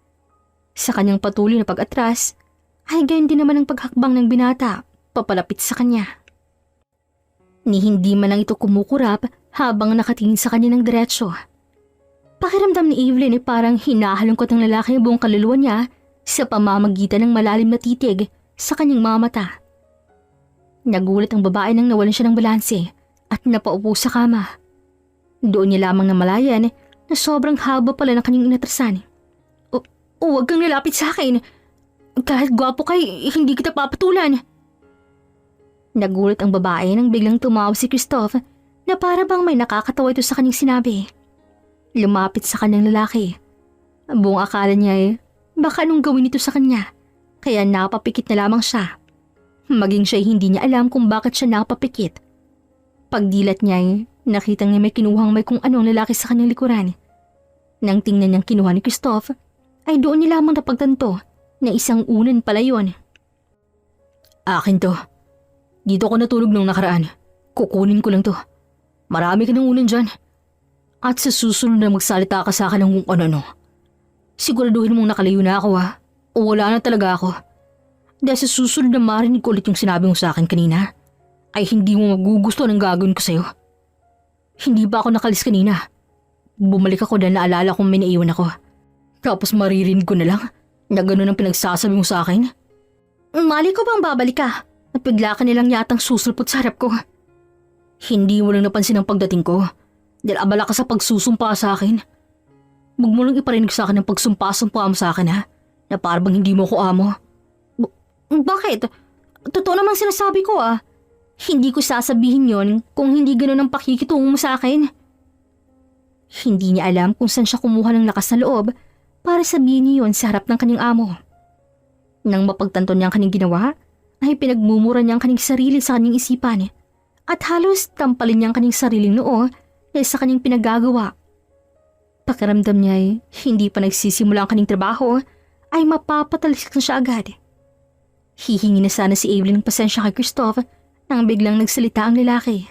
Sa kanyang patuloy na pag-atras ay gayon din naman ang paghakbang ng binata papalapit sa kanya. Ni hindi man lang ito kumukurap habang nakatingin sa kanya ng diretsyo. Pakiramdam ni Evelyn ay parang hinahalungkot ng lalaki ang buong kaluluwa niya sa pamamagitan ng malalim na titig sa kanyang mga mata. Nagulat ang babae nang nawalan siya ng balanse at napaupo sa kama. Doon niya lamang namalayan na sobrang haba pala ng kanyang inatrasan. Huwag kang lalapit sa akin. Kahit gwapo kay, hindi kita papatulan. Nagulat ang babae nang biglang tumawa si Christoph na para bang may nakakatawa ito sa kanyang sinabi. Lumapit sa kanyang lalaki. Buong akala niya ay baka anong gawin ito sa kanya, kaya napapikit na lamang siya. Maging siya hindi niya alam kung bakit siya napapikit. Pagdilat niya ay nakita niya may kinuhang may kung anong lalaki sa kanyang likuran. Nang tingnan niyang kinuha ni Christoph, ay doon niya lamang napagtanto na isang unan pala yun. Akin to. Dito ako natulog nung nakaraan. Kukunin ko lang to. Marami ka ng unan dyan. At sa susunod na magsalita ka sa akin ng kung ano-ano. Siguraduhin mong nakalayo na ako ha. O wala na talaga ako. Dahil sa susunod na marinig ko ulit yung sinabi mo sa akin kanina, ay hindi mo magugusto ng gagawin ko sa'yo. Hindi ba ako nakalis kanina? Bumalik ako dahil naalala kong may naiwan ako. Tapos maririnig ko na lang na gano'n ang pinagsasabi mo sa akin. Mali ko bang babalik ka? At bigla ka nilang yatang susulpot sa harap ko. Hindi mo lang napansin ang pagdating ko. Dahil abala ka sa pagsusumpa sa akin. Huwag mo lang iparinig sa akin ang pagsumpa-sumpa mo sa akin ha. Na parang hindi mo ko amo. Bakit? Totoo namang sinasabi ko ah. Hindi ko sasabihin yon kung hindi gano'n ang pakikitungo mo sa akin. Hindi niya alam kung saan siya kumuha ng lakas na loob para sabihin niya yon sa harap ng kanyang amo. Nang mapagtanto niya ang kanyang ginawa, ay pinagmumura niya ang kanyang sarili sa kanyang isipan at halos tampalin niya ang kanyang sariling noo dahil sa kanyang pinagagawa. Pakiramdam niya ay hindi pa nagsisimula ang kanyang trabaho ay mapapatalisik na siya agad. Hihingi na sana si Evelyn ng pasensya kay Christoph nang biglang nagsalita ang lalaki.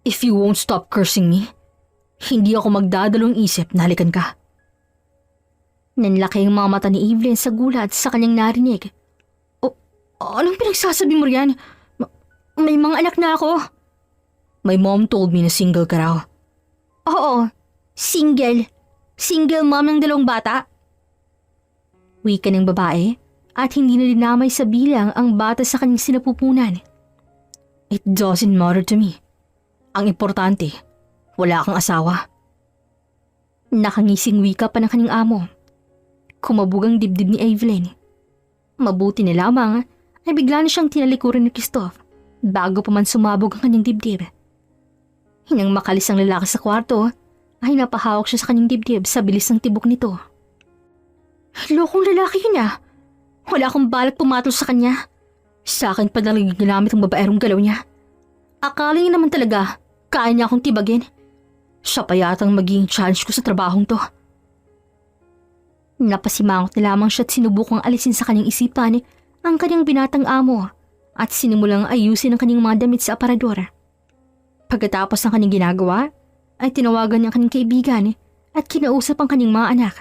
If you won't stop cursing me, hindi ako magdadalawang isip na halikan ka. Nanlaki ang mga mata ni Evelyn sa gulat sa kanyang narinig. Anong pinagsasabi mo riyan? May mga anak na ako. My mom told me na single ka raw. Oo, single. Single mom ng 2 bata. Wika ng babae at hindi na dinamay sa bilang ang bata sa kanyang sinapupunan. It doesn't matter to me. Ang importante, wala kang asawa. Nakangising wika pa ng kanyang amo. Kumabog ang dibdib ni Evelyn. Mabuti na lamang ay bigla na siyang tinalikuran ni Christoph bago pa man sumabog ang kanyang dibdib. Hinang makalis ang lalaki sa kwarto ay napahawak siya sa kanyang dibdib sa bilis ng tibok nito. Lokong lalaki yun ah. Wala akong balak pumatol sa kanya. Sa akin pa talagang ginamit ang babaerong galaw niya. Akala niya naman talaga, kaya niya akong tibagin. Siya pa yatang magiging challenge ko sa trabahong to. Napasimangot na lamang siya at sinubukang alisin sa kanyang isipan ang kanyang binatang amo at sinimulang ayusin ang kanyang mga damit sa aparador. Pagkatapos ng kanyang ginagawa, ay tinawagan niya ang kanyang kaibigan at kinausap ang kanyang mga anak.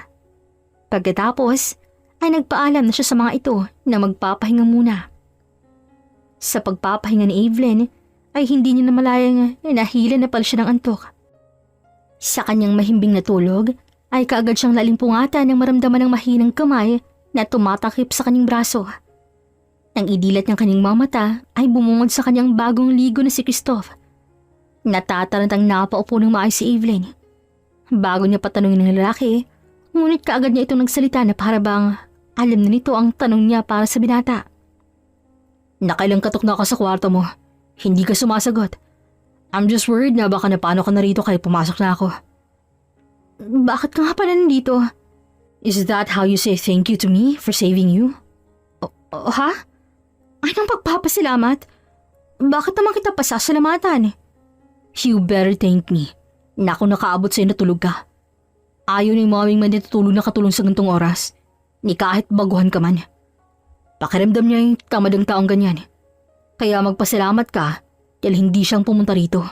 Pagkatapos, ay nagpaalam na siya sa mga ito na magpapahinga muna. Sa pagpapahinga ni Evelyn, ay hindi niya namalayang nahila na pala siya ng antok. Sa kanyang mahimbing na tulog, ay kaagad siyang lalimpungatan nang maramdaman ng mahinang kamay na tumatakip sa kanyang braso. Nang idilat ng kanyang mga mata, ay bumungod sa kanyang bagong ligo na si Christoph. Natatarantang napaupo ng maayos si Evelyn. Bago niya patanungin ng lalaki, ngunit kaagad niya itong nagsalita na para bang alam na nito ang tanong niya para sa binata. Nakailang katok na ako sa kwarto mo. Hindi ka sumasagot. I'm just worried na baka napano ka na rito kaya pumasok na ako. Bakit ka nga pala nandito? Is that how you say thank you to me for saving you? Ha? Anong pagpapasalamat? Bakit naman kita pasasalamatan? You better thank me. Na ako nakaabot sa'yo na tulog ka. Ayaw ni maming man natutulog na katulong sa gantong oras. Ni kahit baguhan ka man. Pakiramdam niya yung tamad ang taong ganyan. Kaya magpasalamat ka dahil hindi siyang pumunta rito.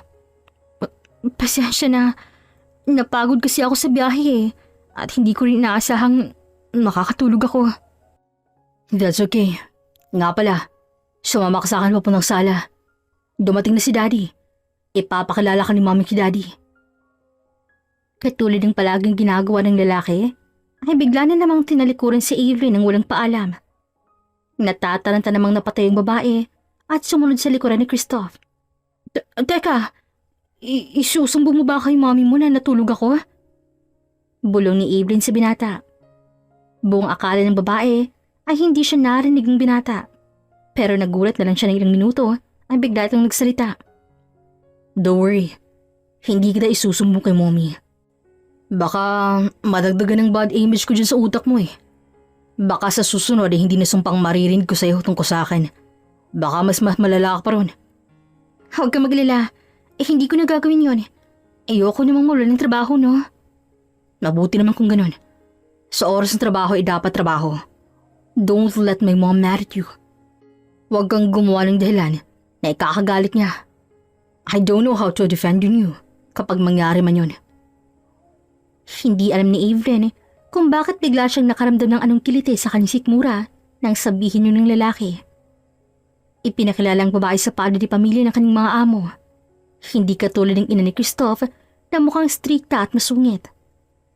Pasensya na. Napagod kasi ako sa biyahe at hindi ko rin inaasahang makakatulog ako. That's okay. Nga pala, sumama ka sa akin papuntang sala. Dumating na si Daddy. Ipapakilala ka ni Mami kay Daddy. Katulad ng palaging ginagawa ng lalaki, ay bigla na namang tinalikuran si Evelyn ng walang paalam. Natataranta namang napatay ang babae at sumunod sa likuran ni Christoph. Teka, isusumbong mo ba kay Mami mo na natulog ako? Bulong ni Evelyn sa binata. Buong akala ng babae ay hindi siya narinig ng binata. Pero nagulat na lang siya ng ilang minuto ay bigla itong nagsalita. Don't worry, hindi kita isusumbong kay Mommy. Baka madagdagan ng bad image ko dyan sa utak mo eh. Baka sa susunod ay hindi na sumpang maririnig ko sa'yo tungkol sa akin. Baka mas malala ka pa ron. Huwag ka maglala. Hindi ko na gagawin yon. Ayoko namang mawala ng trabaho, no? Mabuti naman kung ganun. Sa oras ng trabaho ay dapat trabaho. Don't let my mom mad at you. Huwag kang gumawa ng dahilan na ikakagalit niya. I don't know how to defend you kapag mangyari man yun. Hindi alam ni Evelyn kung bakit bigla siyang nakaramdam ng anong kiliti sa kanyang sikmura nang sabihin yun ng lalaki. Ipinakilala ang babae sa padre di pamilya ng kanyang mga amo. Hindi katulad ng ina ni Christoph na mukhang strikta at masungit.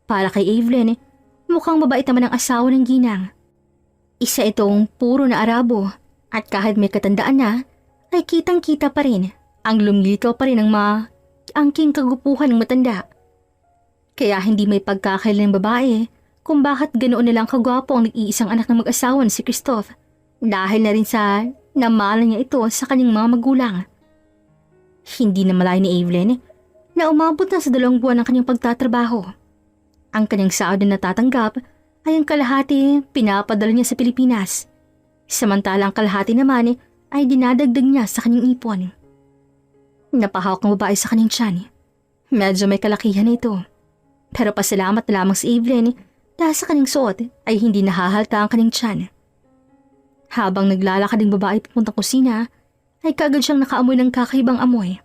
Para kay Evelyn, mukhang mabait naman ang asawa ng ginang. Isa itong puro na Arabo at kahit may katandaan na, ay kitang-kita pa rin ang lumilitaw pa rin ang angking kagupuhan ng matanda. Kaya hindi may pagkakaila ng babae kung bakit ganoon nilang kagwapo ang nag-iisang anak ng mag-asawa ni si Christoph dahil na rin sa namala niya ito sa kanyang mga magulang. Hindi na malay ni Evelyn na umabot na sa 2 buwan ng kanyang pagtatrabaho. Ang kanyang sahod na natatanggap ay ang kalahati pinapadala niya sa Pilipinas. Samantalang kalahati naman ay dinadagdag niya sa kanyang ipon. Napahawak ng babae sa kanyang tiyan. Medyo may kalakihan na ito. Pero pasalamat na lamang si Evelyn dahil sa kanyang suot ay hindi nahahalta ang kanyang tiyan. Habang naglalakad ang babae papuntang kusina, ay kaagad siyang nakaamoy ng kakaibang amoy.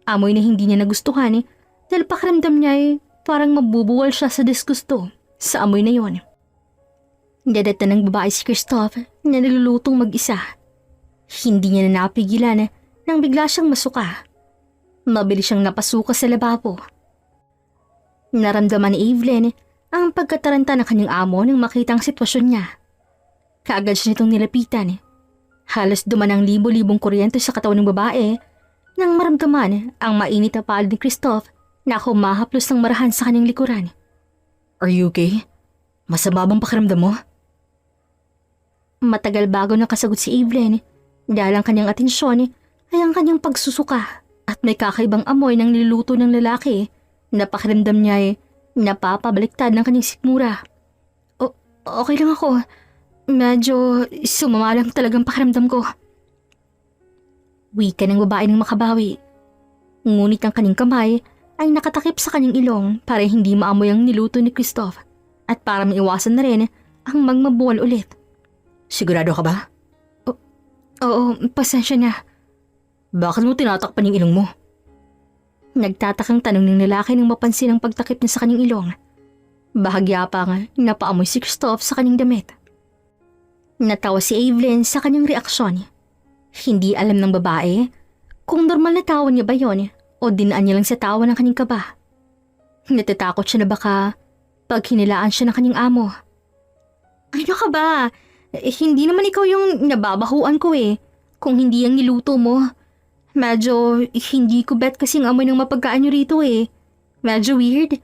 Amoy na hindi niya nagustuhan dahil pakiramdam niya ay parang mabubuwal siya sa disgusto sa amoy na yon. Dadata ng babae si Christoph na nalulutong mag-isa. Hindi niya na napigilan nang bigla siyang masuka. Mabilis siyang napasuka sa lababo. Naramdaman ni Evelyn ang pagkataranta ng kanyang amo nang makita ang sitwasyon niya. Kaagad siya nitong nilapitan. Halos duman ang libo-libong kuryente sa katawan ng babae nang maramdaman ang mainit na palad ni Christoph na humahaplos ng marahan sa kanyang likuran. Are you okay? Masama bang pakiramdam mo? Matagal bago nakasagot si Evelyn dahil ang kanyang atensyon ay ang kanyang pagsusuka at may kakaibang amoy ng niluluto ng lalaki na pakiramdam niya ay napapabaliktad ng kanyang sikmura. Okay lang ako. Medyo sumama lang talagang pakiramdam ko. Wika ng babae ng makabawi. Ngunit ang kanyang kamay ay nakatakip sa kanyang ilong para hindi maamoy ang niluto ni Christoph at para maiwasan na rin ang magmabuwal ulit. Sigurado ka ba? Oo, pasensya na. Bakit mo tinatakpan yung ilong mo? Nagtatakang tanong ng lalaki nang mapansin ang pagtakip niya sa kanyang ilong. Bahagya pa nga napaamoy si Christoph sa kanyang damit. Natawa si Evelyn sa kanyang reaksyon. Hindi alam ng babae kung normal na tawa niya ba yon o dinaan niya lang sa tawa ng kanyang kaba. Natatakot siya na baka pag hinilaan siya ng kanyang amo. Ano ka ba? Hindi naman ikaw yung nababahuan ko eh. Kung hindi ang niluto mo. Medyo hindi ko bet kasing amoy ng mapagkaan niyo rito eh. Medyo weird.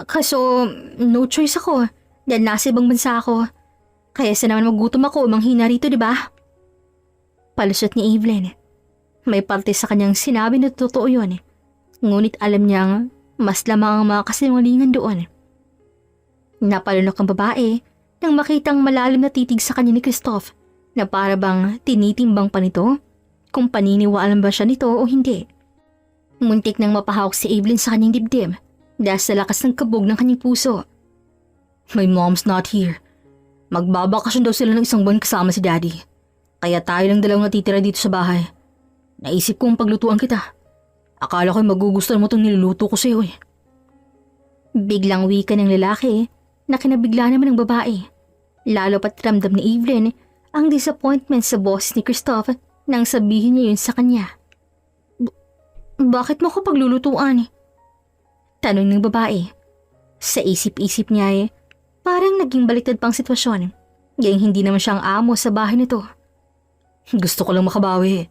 Kaso no choice ako dahil nasa ibang bansa ako. Kaya sa naman magutom ako manghina rito, di ba? Palusot ni Evelyn. May parte sa kanyang sinabi na totoo yun. Ngunit alam niyang mas lamang ang mga kasinungalingan doon. Napalunok ang babae nang makitang malalim na titig sa kanya ni Christoph na para bang tinitimbang pa nito kung paniniwalaan ba siya nito o hindi. Muntik nang mapahawak si Evelyn sa kanyang dibdib dahil sa lakas ng kabog ng kanyang puso. My mom's not here. Magbabakasyon daw sila ng isang buwan kasama si Daddy. Kaya tayo lang dalawang natitira dito sa bahay. Naisip kong paglutuan kita. Akala ko'y magugustuhan mo itong niluluto ko sa'yo eh. Biglang wika ng lalaki na kinabigla naman ng babae. Lalo pat ramdam ni Evelyn ang disappointment sa boss ni Christoph nang sabihin niya yun sa kanya. Bakit mo ko paglulutuan? Tanong ng babae. Sa isip-isip niya parang naging baliktad pang sitwasyon. Gayong hindi naman siya ang amo sa bahay nito. Gusto ko lang makabawi.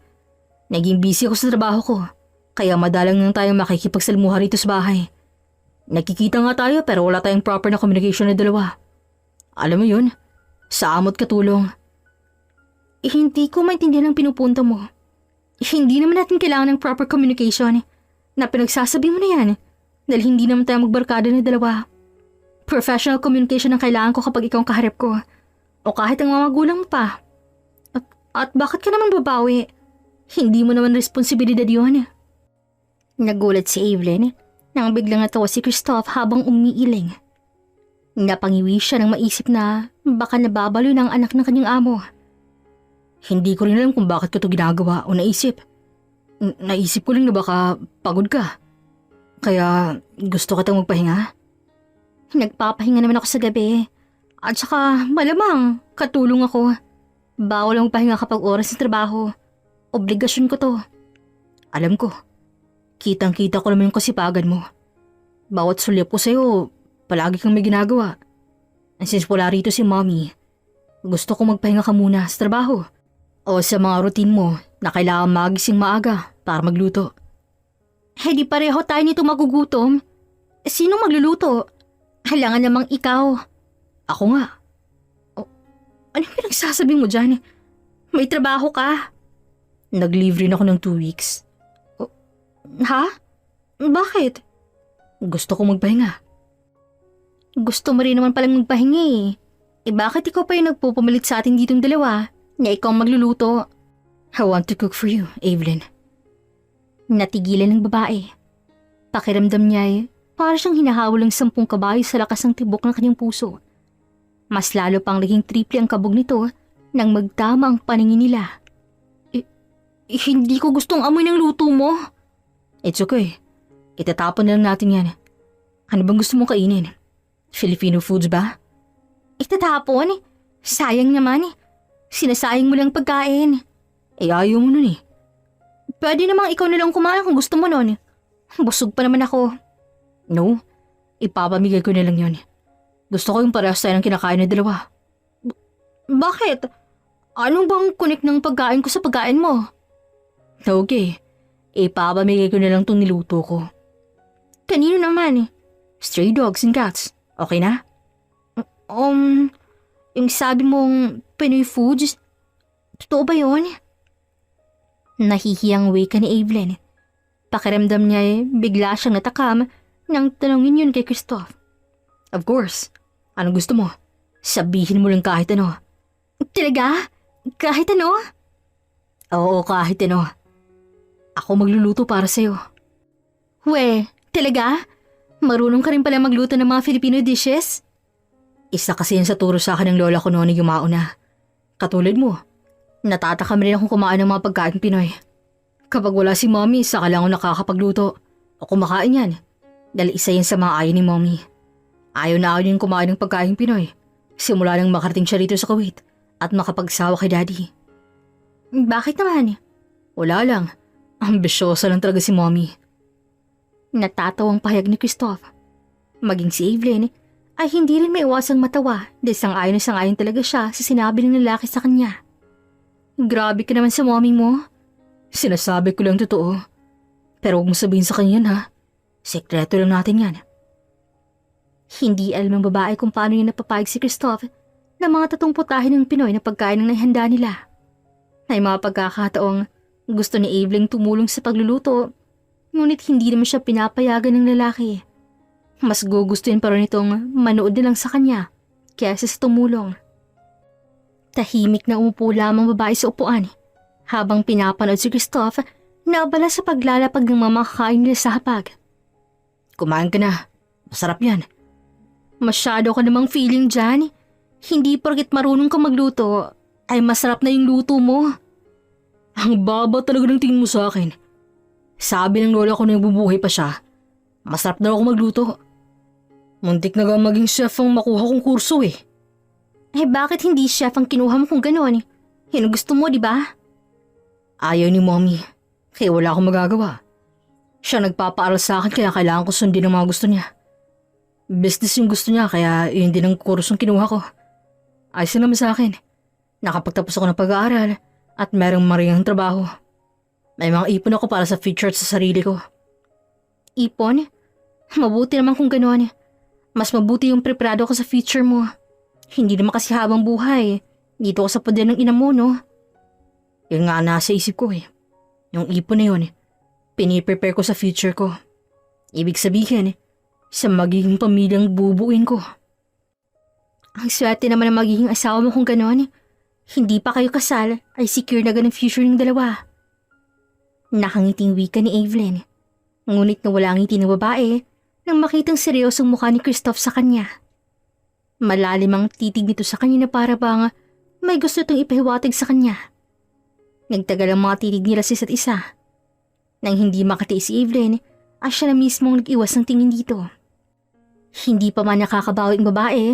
Naging busy ako sa trabaho ko. Kaya madalang nang tayong makikipagsalmuha rito sa bahay. Nakikita nga tayo pero wala tayong proper na communication na dalawa. Alam mo yun? Sa amot katulong. Hindi ko maintindihan ang pinupunto mo. Hindi naman natin kailangan ng proper communication. Na pinagsasabi mo na yan. Dahil hindi naman tayo magbarkada na dalawa. Professional communication ang kailangan ko kapag ikaw ang kaharap ko. O kahit ang mga magulang mo pa. At bakit ka naman babawi? Hindi mo naman responsibilidad yun. Nagulat si Evelyn nang biglang natawa si Christoph habang umiiling. Napangiwi siya nang maisip na baka nababalo ng anak ng kanyang amo. Hindi ko rin alam kung bakit ko ito ginagawa o naisip. Naisip ko lang na baka pagod ka. Kaya gusto kitang magpahinga. Nagpapahinga naman ako sa gabi. At saka malamang katulong ako. Bawal ang magpahinga kapag oras ng trabaho. Obligasyon ko to. Alam ko. Kitang-kita ko naman yung kasipagan mo. Bawat sulyap ko sa'yo, palagi kang may ginagawa. And since wala rito si Mommy, gusto ko magpahinga ka muna sa trabaho. O sa mga routine mo na kailangan magising maaga para magluto. Di pareho tayo nito magugutom. Sino magluluto? Halangan namang ikaw. Ako nga. Ano pinagsasabi mo dyan? May trabaho ka. Nag-leave rin ako ng 2 weeks. Ha? Bakit? Gusto ko magpahinga. Gusto mo rin naman palang magpahinga eh. Bakit ikaw pa yung nagpupumilit sa atin ditong dalawa na ikaw magluluto? I want to cook for you, Evelyn. Natigilan ng babae. Pakiramdam niya para siyang hinahawal ng 10 kabayo sa lakas ng tibok ng kanyang puso. Mas lalo pang naging triple ang kabog nito nang magtama ang paningin nila. Hindi ko gustong amoy ng luto mo. It's okay. Itatapon na lang natin yan. Ano bang gusto mong kainin? Filipino foods ba? Itatapon? Sayang naman. Sinasayang mo lang pagkain. Ayaw mo nun eh. Pwede namang ikaw na lang kumain kung gusto mo nun. Busog pa naman ako. No, ipapamigay ko na lang yun. Gusto ko yung parehas tayo ng kinakain na dalawa. Bakit? Anong bang connect ng pagkain ko sa pagkain mo? Okay, ipapamigay ko na lang itong niluto ko. Kanino naman? Stray dogs and cats. Okay na? Yung sabi mong Pinoy foods, totoo ba yun? Nahihiyang wika ni Evelyn. Pakiramdam niya bigla siyang natakam nang tanongin yun kay Christoph. Of course. Anong gusto mo? Sabihin mo lang kahit ano. Talaga? Kahit ano? Oo, kahit ano. Ako magluluto para sa'yo. We, talaga? Marunong ka rin pala magluto ng mga Filipino dishes? Isa kasi yan sa turo sa akin ng lola ko noon yung mauna. Katulad mo, natatakam rin akong kumain ng mga pagkain Pinoy. Kapag wala si mommy, saka lang ako nakakapagluto o kumakain yan. Dahil isa yan sa mga ayaw ni mommy. Ayaw na ayaw yung kumain ng pagkain Pinoy. Simula nang makarating siya rito sa Kuwait at makapagsawa kay daddy. Bakit naman? Wala lang. Ambisyosa lang talaga si mommy. Natatawang pahayag ni Christoph. Maging si Evelyn ay hindi rin may iwasang matawa dahil sang-ayon talaga siya sa sinabi ng lalaki sa kanya. Grabe ka naman sa mommy mo. Sinasabi ko lang totoo. Pero huwag mo sabihin sa kanya yan, ha. Sekreto lang natin yan. Hindi alam ng babae kung paano niya napapayag si Christoph na mga tatong putahe ng Pinoy na pagkain ng naihanda nila. May mga pagkakataong gusto ni Evelyn tumulong sa pagluluto, ngunit hindi naman siya pinapayagan ng lalaki. Mas gugustuhin pa rin itong manood na lang sa kanya kaysa sa tumulong. Tahimik na umupo lamang babae sa upuan habang pinapanood si Christoph na abala sa paglalapag ng mga makakain nila sa hapag. Kumain ka na. Masarap yan. Masyado ka namang feeling dyan. Hindi porket marunong ka magluto ay masarap na yung luto mo. Ang baba talaga ng tingin mo sa akin. Sabi ng lola ko na bubuhay pa siya, masarap daw ako magluto. Muntik na maging chef ang makuha kong kurso eh. Eh bakit hindi chef ang kinuha mo kung gano'n? Yan ang gusto mo, di ba? Ayaw ni mommy, kaya wala akong magagawa. Siya nagpapaaral sa akin kaya kailangan ko sundin ang mga gusto niya. Business yung gusto niya kaya yun din ang kursong kinuha ko. Ayos na naman sa akin. Nakapagtapos ako ng pag-aaral at merong maringang trabaho. May mga ipon ako para sa future sa sarili ko. Ipon? Mabuti naman kung gano'n. Mas mabuti yung preparado ko sa future mo. Hindi naman kasi habang buhay. Dito ako sa poder ng ina mo, no? Yun nga nasa isip ko eh. Yung ipon na yun, piniprepare ko sa future ko. Ibig sabihin, sa magiging pamilyang bubuin ko. Ang swerte naman ng magiging asawa mo kung gano'n. Hindi pa kayo kasal ay secure na ganang future ng dalawa. Nakangiting wika ni Evelyn. Ngunit nawala ang ngiti ng babae nang makitang seryosong mukha ni Christoph sa kanya. Malalim ang titig nito sa kanya na para bang may gusto itong ipahiwatig sa kanya. Nagtagal ang mga titig nila sa isa't isa. Nang hindi makatiis si Evelyn, ay siya na mismong nag-iwas ng tingin dito. Hindi pa man nakakabawi ang babae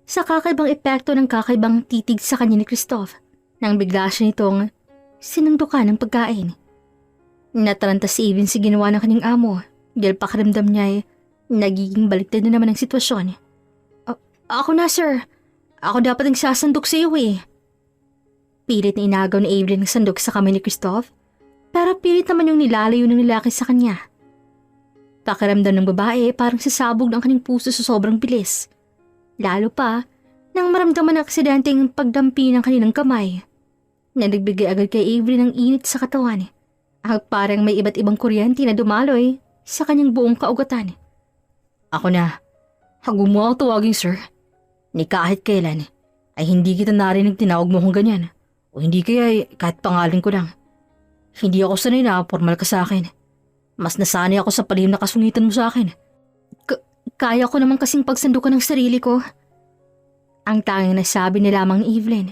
sa kakaibang epekto ng kakaibang titig sa kanya ni Christoph nang bigla siya nitong sinundukan ng pagkain. Nataranta si Evelyn sa ginawa ng kanyang amo dahil pakiramdam niya ay nagiging baliktad na naman ang sitwasyon. Ako na sir. Ako dapat ang sasandok sa iyo eh. Pilit na inagaw ni Evelyn ang sandok sa kamay ni Christoph pero pilit naman yung nilalayo ng lalaki sa kanya. Pakiramdam ng babae parang sasabog ng kanyang puso sa sobrang bilis. Lalo pa nang maramdaman ang aksidenteng pagdampi ng kanilang kamay na nagbigay agad kay Evelyn ng init sa katawan at parang may iba't ibang kuryente na dumaloy sa kanyang buong kaugatan. Ako na. Huwag mo ako tawagin sir. Ni kahit kailan ay hindi kita narinig tinawag mo kung ganyan o hindi kaya kahit pangalan ko lang. Hindi ako sanay na formal ka sa akin. Mas nasanay ako sa palihim na kasungitan mo sa akin. Kaya ko naman kasing pagsandukan ng sarili ko. Ang tanging nasabi ni lamang ni Evelyn.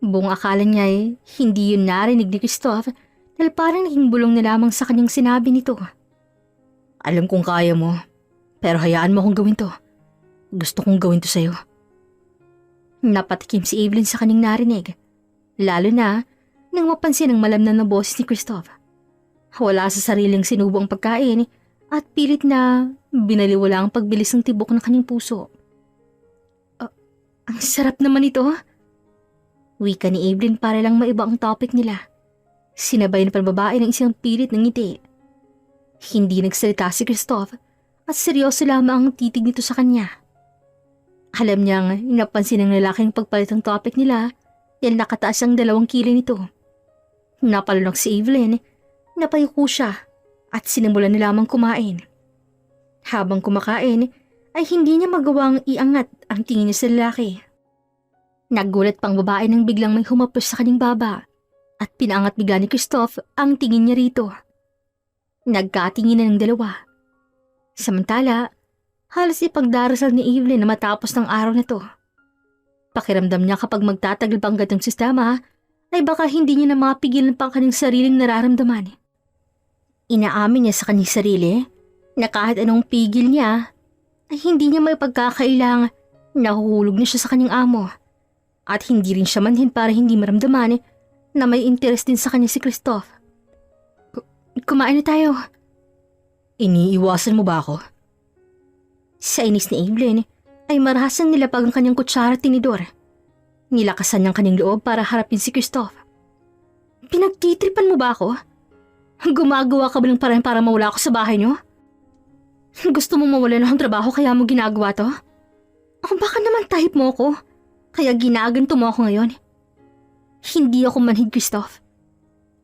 Buong akala niya ay hindi yun narinig ni Christoph dahil parang naging bulong na lamang sa kanyang sinabi nito. Alam kong kaya mo, pero hayaan mo akong gawin to. Gusto kong gawin to sa'yo. Napatikim si Evelyn sa kanyang narinig. Lalo na nang mapansin ang malamnam na boses ni Christoph. Wala sa sariling sinubo ang pagkain at pilit na binaliwala ang pagbilis ng tibok ng kanyang puso. Ang sarap naman ito. Wika ni Evelyn para lang maiba ang topic nila. Sinabay na babae ng isang pilit ng ngiti. Hindi nagsalita si Christoph at seryoso lamang ang titig nito sa kanya. Alam niyang napansin ng lalaking pagpalit ng topic nila dahil nakataas ang 2 kilay nito. Napalunok si Evelyn. Napayuko siya at sinimulan na lamang kumain. Habang kumakain ay hindi niya magawang iangat ang tingin niya sa lalaki. Nagulat pang babae nang biglang may humapos sa kanyang baba at pinaangat bigla ni Christoph ang tingin niya rito Nagkatinginan ng dalawa. Samantala, halos ipagdarasal ni Evelyn na matapos ng araw na to. Pakiramdam niya kapag magtatagal pa ang ganitong sistema, ay baka hindi niya na mapigilan pa ang kanyang sariling nararamdaman. Inaamin niya sa kanyang sarili na kahit anong pigil niya, ay hindi niya may pagkakailang nahuhulog na siya sa kanyang amo. At hindi rin siya manhin para hindi maramdaman na may interes din sa kanya si Christoph. Kumain na tayo. Iniiwasan mo ba ako? Sa inis ni Evelyn ay marahasang nilapag ang kanyang kutsara at tinidor. Nilakasan niyang kanyang loob para harapin si Christoph. Pinagtitripan mo ba ako? Gumagawa ka ba ng paraan para mawala ako sa bahay niyo? Gusto mong mawala ng trabaho kaya mo ginagawa to? O baka naman type mo ko, kaya ginaganto mo ako ngayon. Hindi ako manhid, Christoph.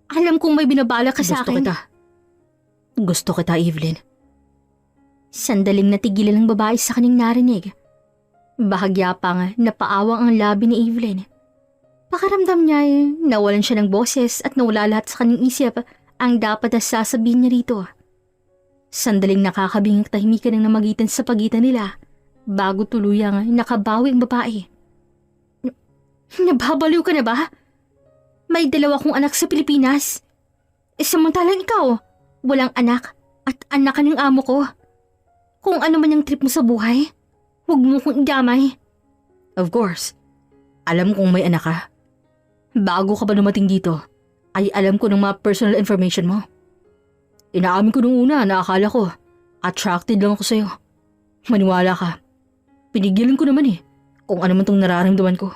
Alam kong may binabala ka sa akin. Gusto kita, Evelyn. Sandaling natigilan ng babae sa kanyang narinig. Bahagya pang napaawang ang labi ni Evelyn. Pakaramdam niya nawalan siya ng boses at nawala lahat sa kanyang isip ang dapat na sasabihin niya rito. Sandaling nakakabinging tahimikan ang namagitan sa pagitan nila bago tuluyang nakabawi ang babae. Nababaliw ka na ba? May dalawa kong anak sa Pilipinas. Samantalang ikaw, walang anak at anak ka ng amo ko. Kung ano man yung trip mo sa buhay, huwag mo kong idamay. Of course. Alam kong may anak ka. Bago ka pa dumating dito, ay alam ko ng mga personal information mo. Inaamin ko nung una na akala ko, attracted lang ako sa'yo. Maniwala ka. Pinigilan ko naman kung ano man tong nararamdaman ko.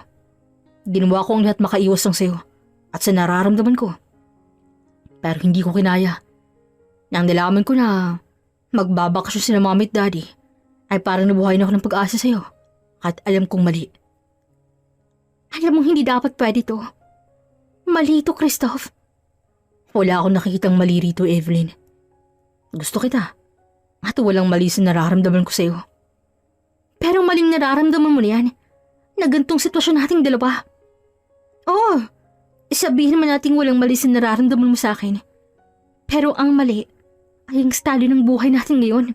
Ginawa ko ang lahat makaiwas lang sa'yo at sa nararamdaman ko. Pero hindi ko kinaya. Nang nalaman ko na magbabakasyon sila mami at daddy, ay parang nabuhay na ako ng pag-asa sa'yo at alam kong mali. Alam mong hindi dapat pwede to. Mali ito, Christoph. Wala akong nakikitang mali rito, Evelyn. Gusto kita at walang mali sa nararamdaman ko sa'yo. Pero maling nararamdaman mo na yan na gantong sitwasyon nating dalawa. Oo, sabihin naman nating walang mali sa nararamdaman mo sa akin. Pero ang mali ay ang estado ng buhay natin ngayon.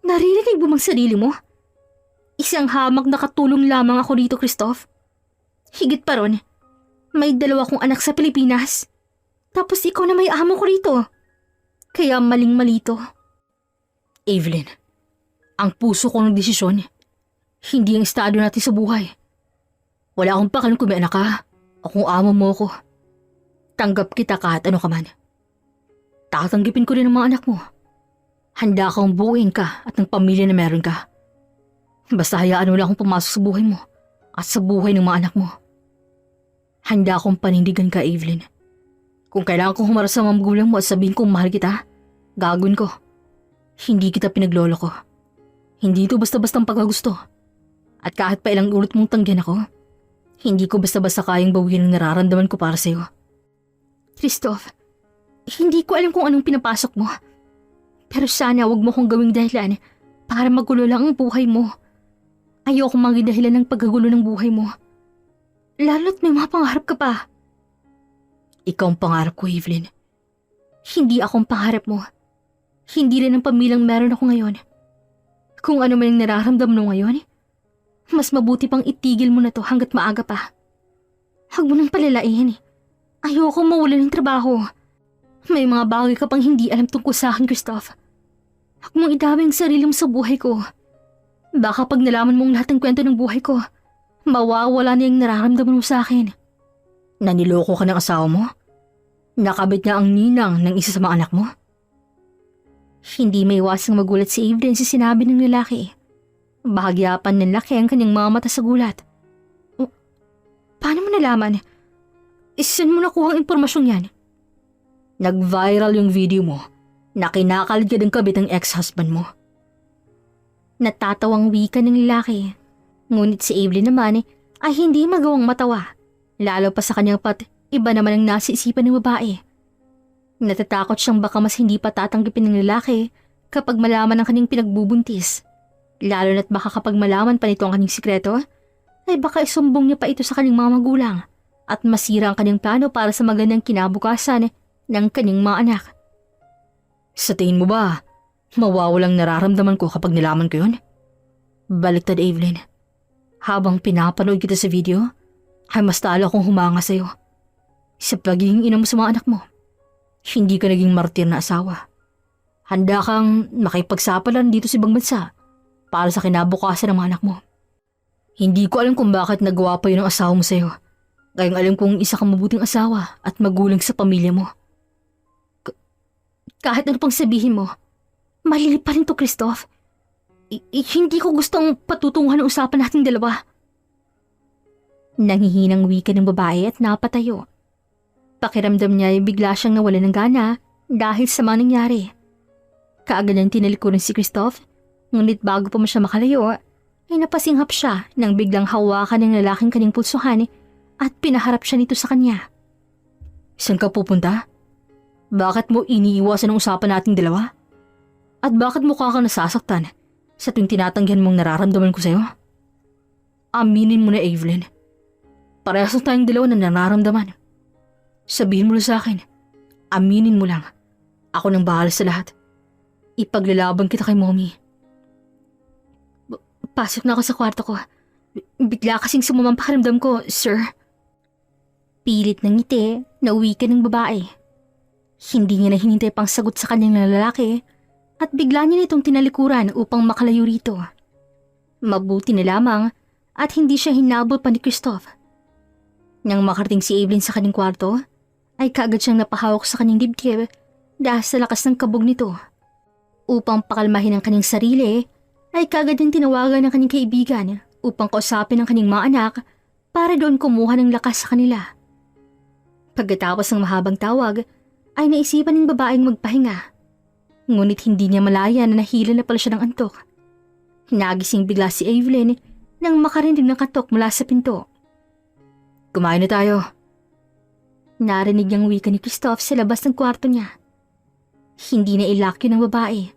Naririnig mo mang sarili mo? Isang hamak na katulong lamang ako dito, Christoph. Higit pa ron, may dalawa kong anak sa Pilipinas. Tapos ikaw na may amo ko rito. Kaya maling-mali to. Evelyn, ang puso ko ng desisyon, hindi ang estado natin sa buhay. Wala akong pakialam kung may anak ka o kung amo mo ko. Tanggap kita kahit ano ka man. Tatanggipin ko rin ang mga anak mo. Handa akong buuin ka at ng pamilya na meron ka. Basta hayaan mo lang akong pumasok sa buhay mo at sa buhay ng mga anak mo. Handa akong panindigan ka, Evelyn. Kung kailangan kong humarap sa mga magulang mo at sabihin kong mahal kita, gagawin ko. Hindi kita pinaglolo ko. Hindi ito basta-bastang pagkagusto. At kahit pa ilang ulit mong tanggihan ako, hindi ko basta-basta kayang bawiin ang nararamdaman ko para sa'yo. Christoph, hindi ko alam kung anong pinapasok mo. Pero sana wag mo kong gawing dahilan para magulo lang ang buhay mo. Ayoko maging dahilan ng pagkagulo ng buhay mo. Lalo't may mga pangarap ka pa. Ikaw ang pangarap ko, Evelyn. Hindi akong pangarap mo. Hindi rin ang pamilyang meron ako ngayon. Kung ano man ang nararamdam mo ngayon, mas mabuti pang itigil mo na to hanggat maaga pa. Huwag mo nang palalain. Ayoko mawalan ng trabaho. May mga bagay ka pang hindi alam tungkol sa akin, Christoph. Huwag mong idamay ang sarili mo sa buhay ko. Baka pag nalaman mong lahat ng kwento ng buhay ko, mawawala na yung nararamdaman mo sa akin. Naniloko ka ng asawa mo? Nakabit niya ang ninang ng isa sa mga anak mo? Hindi may iwasang magulat si Evelyn sa sinabi ng lalaki. Bahagyapan ng laki ang kanyang mga mata sa gulat. Paano mo nalaman? Saan mo nakuha ang impormasyong yan? Nag-viral yung video mo na kinakalit ka ng kabit ng ex-husband mo. Natatawang wika ng lalaki. Ngunit si Evelyn naman ay hindi magawang matawa. Lalo pa sa kanyang iba naman ang nasa isipan ng babae. Natatakot siyang baka mas hindi pa tatanggapin ng lalaki kapag malaman ang kanyang pinagbubuntis. Lalo na't baka kapag malaman pa nito ang kanyang sikreto, ay baka isumbong niya pa ito sa kanyang mga magulang at masira ang kanyang plano para sa magandang kinabukasan ng kanyang mga anak. Sa tingin mo ba, mawawalang nararamdaman ko kapag nilaman ko yun? Baliktad, Evelyn. Habang pinapanood kita sa video, ay mas talo akong humanga sa'yo. Sa pagiging ina mo sa mga anak mo, hindi ka naging martir na asawa. Handa kang makipagsapalan dito sa ibang bansa para sa kinabukasan ng mga anak mo. Hindi ko alam kung bakit nagawa pa yun ang asawa mo sa'yo. Kayang alam kong isa kang mabuting asawa at magulang sa pamilya mo. Kahit ano pang sabihin mo, malili pa rin to, Christoph. Hindi ko gustong patutunguhan ang usapan nating dalawa. Nangihinang wika ng babae at napatayo. Pakiramdam niya ay bigla siyang nawalan ng gana dahil sa mga nangyari. Kaagad ang tinalikuran si Christoph, ngunit bago pa mo siya makalayo, ay napasinghap siya nang biglang hawakan ng lalaking kanyang pulsuhan at pinaharap siya nito sa kanya. Saan ka pupunta? Bakit mo iniiwasan ang usapan nating dalawa? At bakit mukha kang nasasaktan sa tuwing tinatanggihan mong nararamdaman ko sa'yo? Aminin mo na, Evelyn. Parehas na tayong dalawa na nararamdaman. Sabihin mo na sa akin. Aminin mo lang. Ako nang bahala sa lahat. Ipaglalaban kita kay mommy. Pasok na ako sa kwarto ko. Bigla kasing sumamang pakiramdam ko, sir. Pilit ng ngiti na uwi ka ng babae. Hindi niya na hinintay pang sagot sa kanyang lalaki at bigla niya nitong tinalikuran upang makalayo rito. Mabuti na lamang at hindi siya hinabol pa ni Christoph. Nang makarating si Evelyn sa kanyang kwarto, ay kaagad siyang napahawak sa kanyang dibdib dahil sa lakas ng kabog nito. Upang pakalmahin ang kanyang sarili, ay kaagad din tinawagan ng kanyang kaibigan upang kausapin ang kanyang mga anak para doon kumuha ng lakas sa kanila. Pagkatapos ng mahabang tawag, ay naisipan ng babaeng magpahinga. Ngunit hindi niya malaya na nahila na pala siya ng antok. Nagising bigla si Evelyn nang makarinig ng katok mula sa pinto. Kumain na tayo. Narinig niyang wika ni Christoph sa labas ng kwarto niya. Hindi na ilak yun ng babae.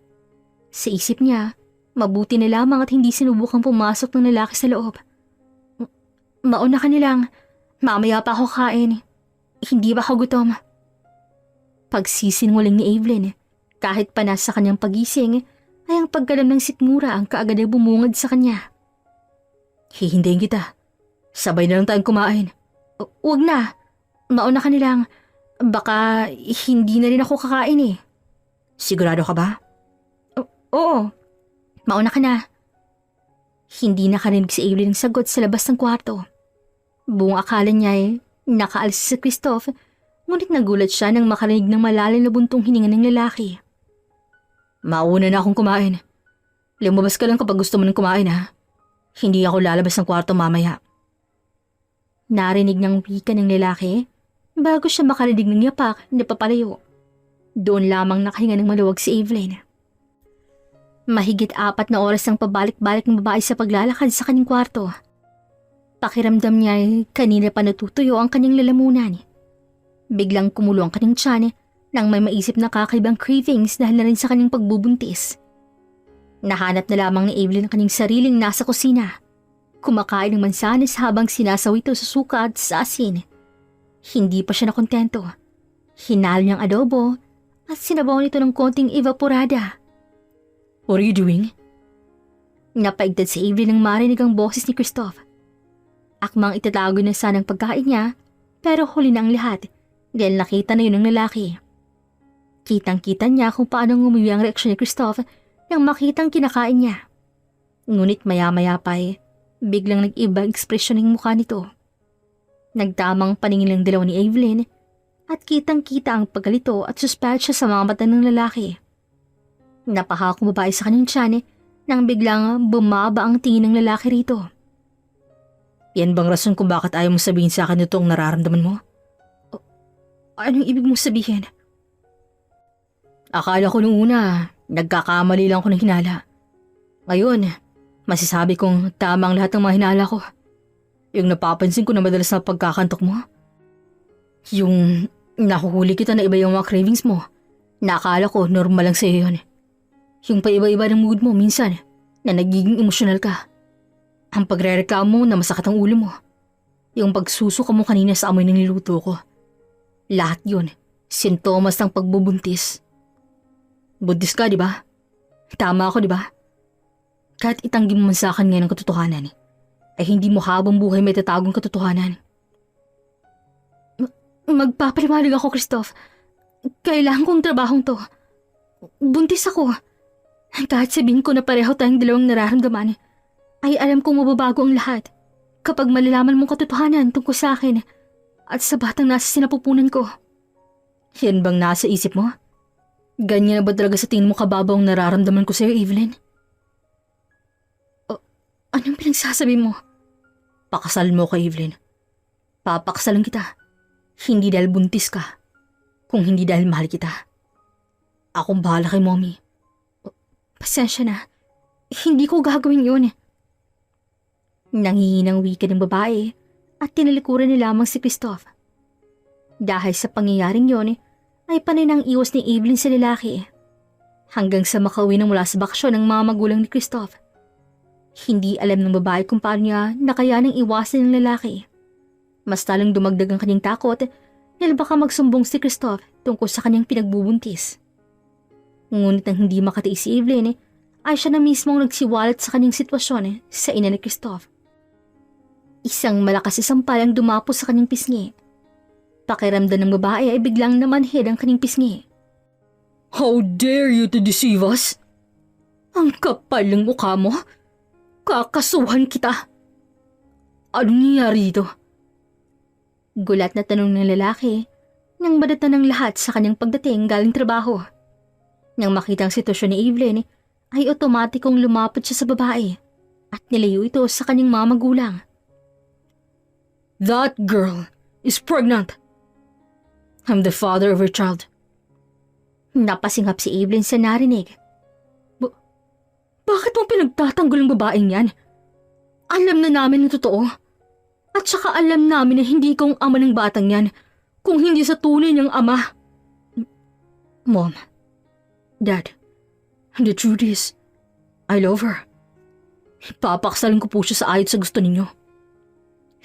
Sa isip niya, mabuti na lamang at hindi sinubukang pumasok ng lalaki sa loob. Mauna ka nilang, mamaya pa ako kain. Hindi ba ako gutom? Pagsisinungaling ni Evelyn, kahit pa nasa kanyang pagising, ay ang pagkalam ng sikmura ang kaagad ay bumungad sa kanya. Hihintayin kita. Sabay na lang tayong kumain. Huwag na. Mauna ka nilang. Baka hindi na rin ako kakain eh. Sigurado ka ba? Oo. Mauna ka na. Hindi nakarinig si Evelyn ng sagot sa labas ng kwarto. Buong akala niya ay nakaalis si Christoph, ngunit nagulat siya nang makarinig ng malalim na buntong hininga ng lalaki. Mauna na akong kumain. Lumabas ka lang kapag gusto mo nang kumain ha. Hindi ako lalabas ng kwarto mamaya. Narinig ng wika ng lalaki bago siya makarinig ng yapak na papalayo. Doon lamang nakahinga ng maluwag si Evelyn. Mahigit 4 na oras ang pabalik-balik ng babae sa paglalakad sa kanyang kwarto. Pakiramdam niya ay kanina pa natutuyo ang kanyang lalamunan. Biglang kumulo ang kanyang tiyan nang may maisip na kakaibang cravings dahil na rin sa kanyang pagbubuntis. Nahanap na lamang ni Evelyn ang kanyang sariling nasa kusina. Kumakain ng mansanas habang sinasaw ito sa suka at sa asin. Hindi pa siya nakontento. Hinalo niyang adobo at sinabaw nito ng konting evaporada. What are you doing? Napaigtad si Evelyn nang marinig ang boses ni Christoph. Akmang itatago na sana ang pagkain niya, pero huli na ang lahat dahil nakita na yun ng lalaki. Kitang-kita niya kung paano ngumuwi ang reaksyon ni Christoph nang makitang kinakain niya. Ngunit maya-maya pa biglang nag-iba ang ekspresyon ng mukha nito. Nagtamang paningin lang dalawa ni Evelyn at kitang-kita ang pagkalito at suspetsya sa mga mata ng lalaki. Napahakong babae sa kanyang tiyan nang biglang bumaba ang tingin ng lalaki rito. Yan bang rason kung bakit ayaw mo sabihin sa akin itong nararamdaman mo? Anong ibig mong sabihin? Akala ko nung una, nagkakamali lang ako ng hinala. Ngayon, masasabi kong tama ang lahat ng mga hinala ko. Yung napapansin ko na madalas na pagkakantok mo. Yung nahuhuli kita na iba yung mga cravings mo. Nakala ko normal lang sa'yo yun. Yung paiba-iba ng mood mo minsan na nagiging emosyonal ka. Ang pagre-reklamo mo na masakit ang ulo mo. Yung pagsusuka mo kanina sa amoy ng niluto ko. Lahat yun, sintomas ng pagbubuntis. Buntis ka, di ba? Tama ako, di ba? Kahit itanggi mo man sa akin ngayon ang katotohanan, ay hindi mo habang buhay may tatagong katotohanan. Magpapaliwanag ako, Christoph. Kailangan kong trabahong to. Buntis ako. Kahit sabihin ko na pareho tayong dalawang nararamdaman, ay alam kong mababago ang lahat kapag malalaman mong katotohanan tungkol sa akin at sa batang nasa sinapupunan ko. Yan bang nasa isip mo? Ganyan na ba talaga sa tingin mo kababaw ang nararamdaman ko sa'yo, Evelyn? Anong pinagsasabi mo? Pakasalan mo ko, Evelyn. Papakasalan kita. Hindi dahil buntis ka, kung hindi dahil mahal kita. Akong bahala kay Mommy. Pasensya na. Hindi ko gagawin yun. Nangihinang wika ng babae at tinalikuran niya lamang si Christoph. Dahil sa pangyayaring yon, ay panay nang iwas ni Evelyn sa lalaki. Hanggang sa makauwi na mula sa bakasyon ng mga magulang ni Christoph. Hindi alam ng babae kung paano niya nakayanang iwasan ng lalaki. Mas talang dumagdag ang kanyang takot dahil baka magsumbong si Christoph tungkol sa kanyang pinagbubuntis. Ngunit nang hindi makatiis si Evelyn, ay siya na mismong nagsiwalat sa kanyang sitwasyon sa ina ni Christoph. Isang malakas na sampal ang dumapo sa kanyang pisngi. Pakiramdam ng babae ay biglang namanhid ang kanyang pisngi. How dare you to deceive us? Ang kapal ng mukha mo. Kakasuhan kita. Anong nangyari dito? Gulat na tanong ng lalaki nang madata ng lahat sa kanyang pagdating galing trabaho. Nang makita ang sitwasyon ni Evelyn, ay otomatikong lumapit siya sa babae at nilayo ito sa kanyang mga magulang. That girl is pregnant. I'm the father of her child. Napasinghap si Evelyn sa narinig. Bakit mo pinagtatanggol ang babaeng yan? Alam na namin ang totoo. At saka alam namin na hindi ikaw ang ama ng batang yan, kung hindi sa tunay niyang ama. Mom, Dad, the truth is, I love her. Papakasalan ko po siya sa ayot sa gusto ninyo.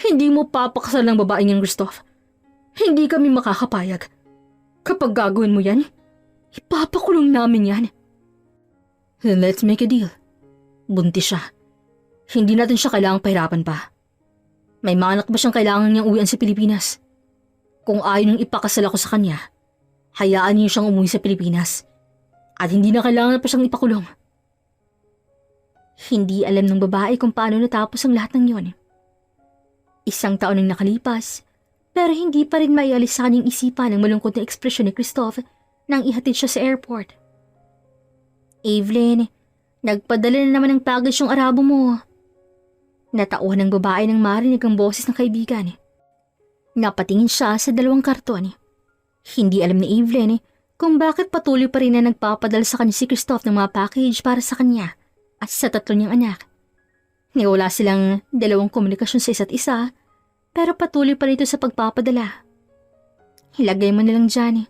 Hindi mo papakasalan ang babaeng yan, Christoph. Hindi kami makakapayag. Kapag gagawin mo yan, ipapakulong namin yan. Then let's make a deal. Buntis siya. Hindi natin siya kailangang pahirapan pa. May mga anak ba siyang kailangan niyang uwian sa Pilipinas? Kung ayaw niyong ipakasal ako sa kanya, hayaan niyo siyang umuwi sa Pilipinas. At hindi na kailangan pa siyang ipakulong. Hindi alam ng babae kung paano natapos ang lahat ng yon. Isang taon ang nakalipas, pero hindi pa rin maialis sa kanyang isipan ang malungkot na ekspresyon ni Christoph nang ihatid siya sa airport. Evelyn, nagpadala na naman ng package yung Arabo mo. Natauhan ng babae nang marinig ang boses ng kaibigan. Napatingin siya sa dalawang karton. Hindi alam ni Evelyn kung bakit patuloy pa rin na nagpapadala sa kanya si Christoph ng mga package para sa kanya at sa tatlo niyang anak. Wala silang dalawang komunikasyon sa isa't isa, pero patuloy pa rin ito sa pagpapadala. Ilagay mo na lang dyan.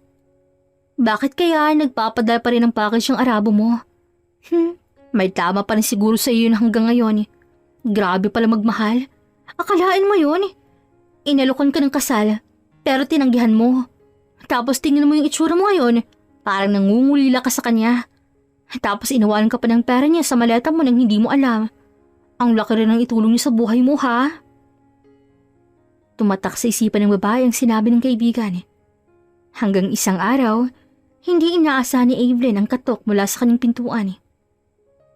Bakit kaya nagpapadala pa rin ng package yung Arabo mo? May tama pa rin siguro sa iyo hanggang ngayon. Grabe pala magmahal. Akalain mo yun. Inalokon ka ng kasal, pero tinanggihan mo. Tapos tingnan mo yung itsura mo ngayon, parang nangungulila ka sa kanya. Tapos inawalan ka pa ng pera niya sa maleta mo nang hindi mo alam. Ang laki rin ng itulong niya sa buhay mo, ha? Tumatak sa isipan ng babae ang sinabi ng kaibigan. Hanggang isang araw, hindi inaasahan ni Evelyn ang katok mula sa kanyang pintuan.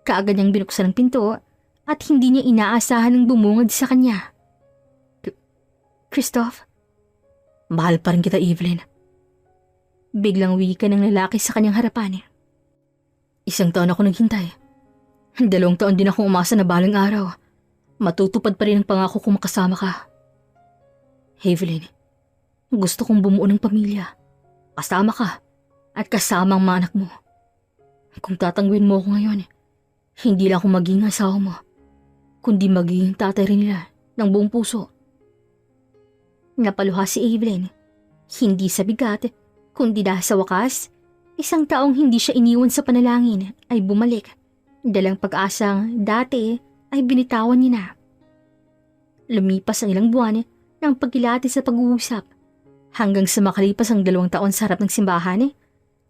Kaagad niyang binuksan ang pinto at hindi niya inaasahan ang bumungad sa kanya. Christoph? Mahal pa rin kita, Evelyn. Biglang wika ng lalaki sa kanyang harapan. 1 taon ako naghintay. 2 taon din akong umasa na balang araw. Matutupad pa rin ang pangako kung makasama ka. Evelyn, gusto kong bumuo ng pamilya. Kasama ka at kasama ang mga anak mo. Kung tatangguin mo ako ngayon, hindi lang ako maging asawa mo, kundi magiging tatay rin nila ng buong puso. Napaluha si Evelyn, hindi sa bigat, kundi dahil sa wakas, isang taong hindi siya iniwan sa panalangin ay bumalik, dalang pag-asang dati ay binitawan niya na. Lumipas ang ilang buwan ng pagkilati sa pag-uusap, hanggang sa makalipas ang 2 taon sa harap ng simbahan,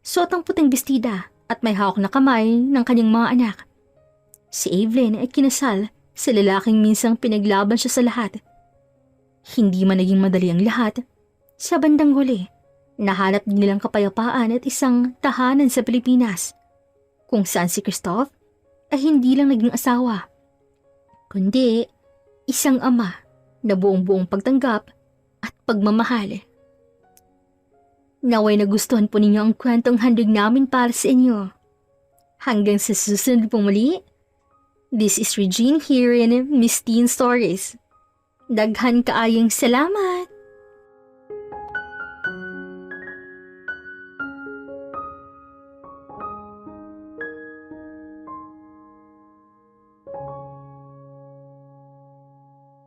suot ang puting bestida at may hawak na kamay ng kanyang mga anak. Si Evelyn ay kinasal sa lalaking minsang pinaglaban siya sa lahat. Hindi man naging madali ang lahat, sa bandang huli, nahanap nilang kapayapaan at isang tahanan sa Pilipinas, kung saan si Christoph ay hindi lang naging asawa, kundi isang ama na buong-buong pagtanggap at pagmamahal. Naway nagustuhan po ninyo ang kwentong handog namin para sa inyo. Hanggang sa susunod pong muli, this is Regine here in Miss Teen Stories. Daghan kaayong salamat!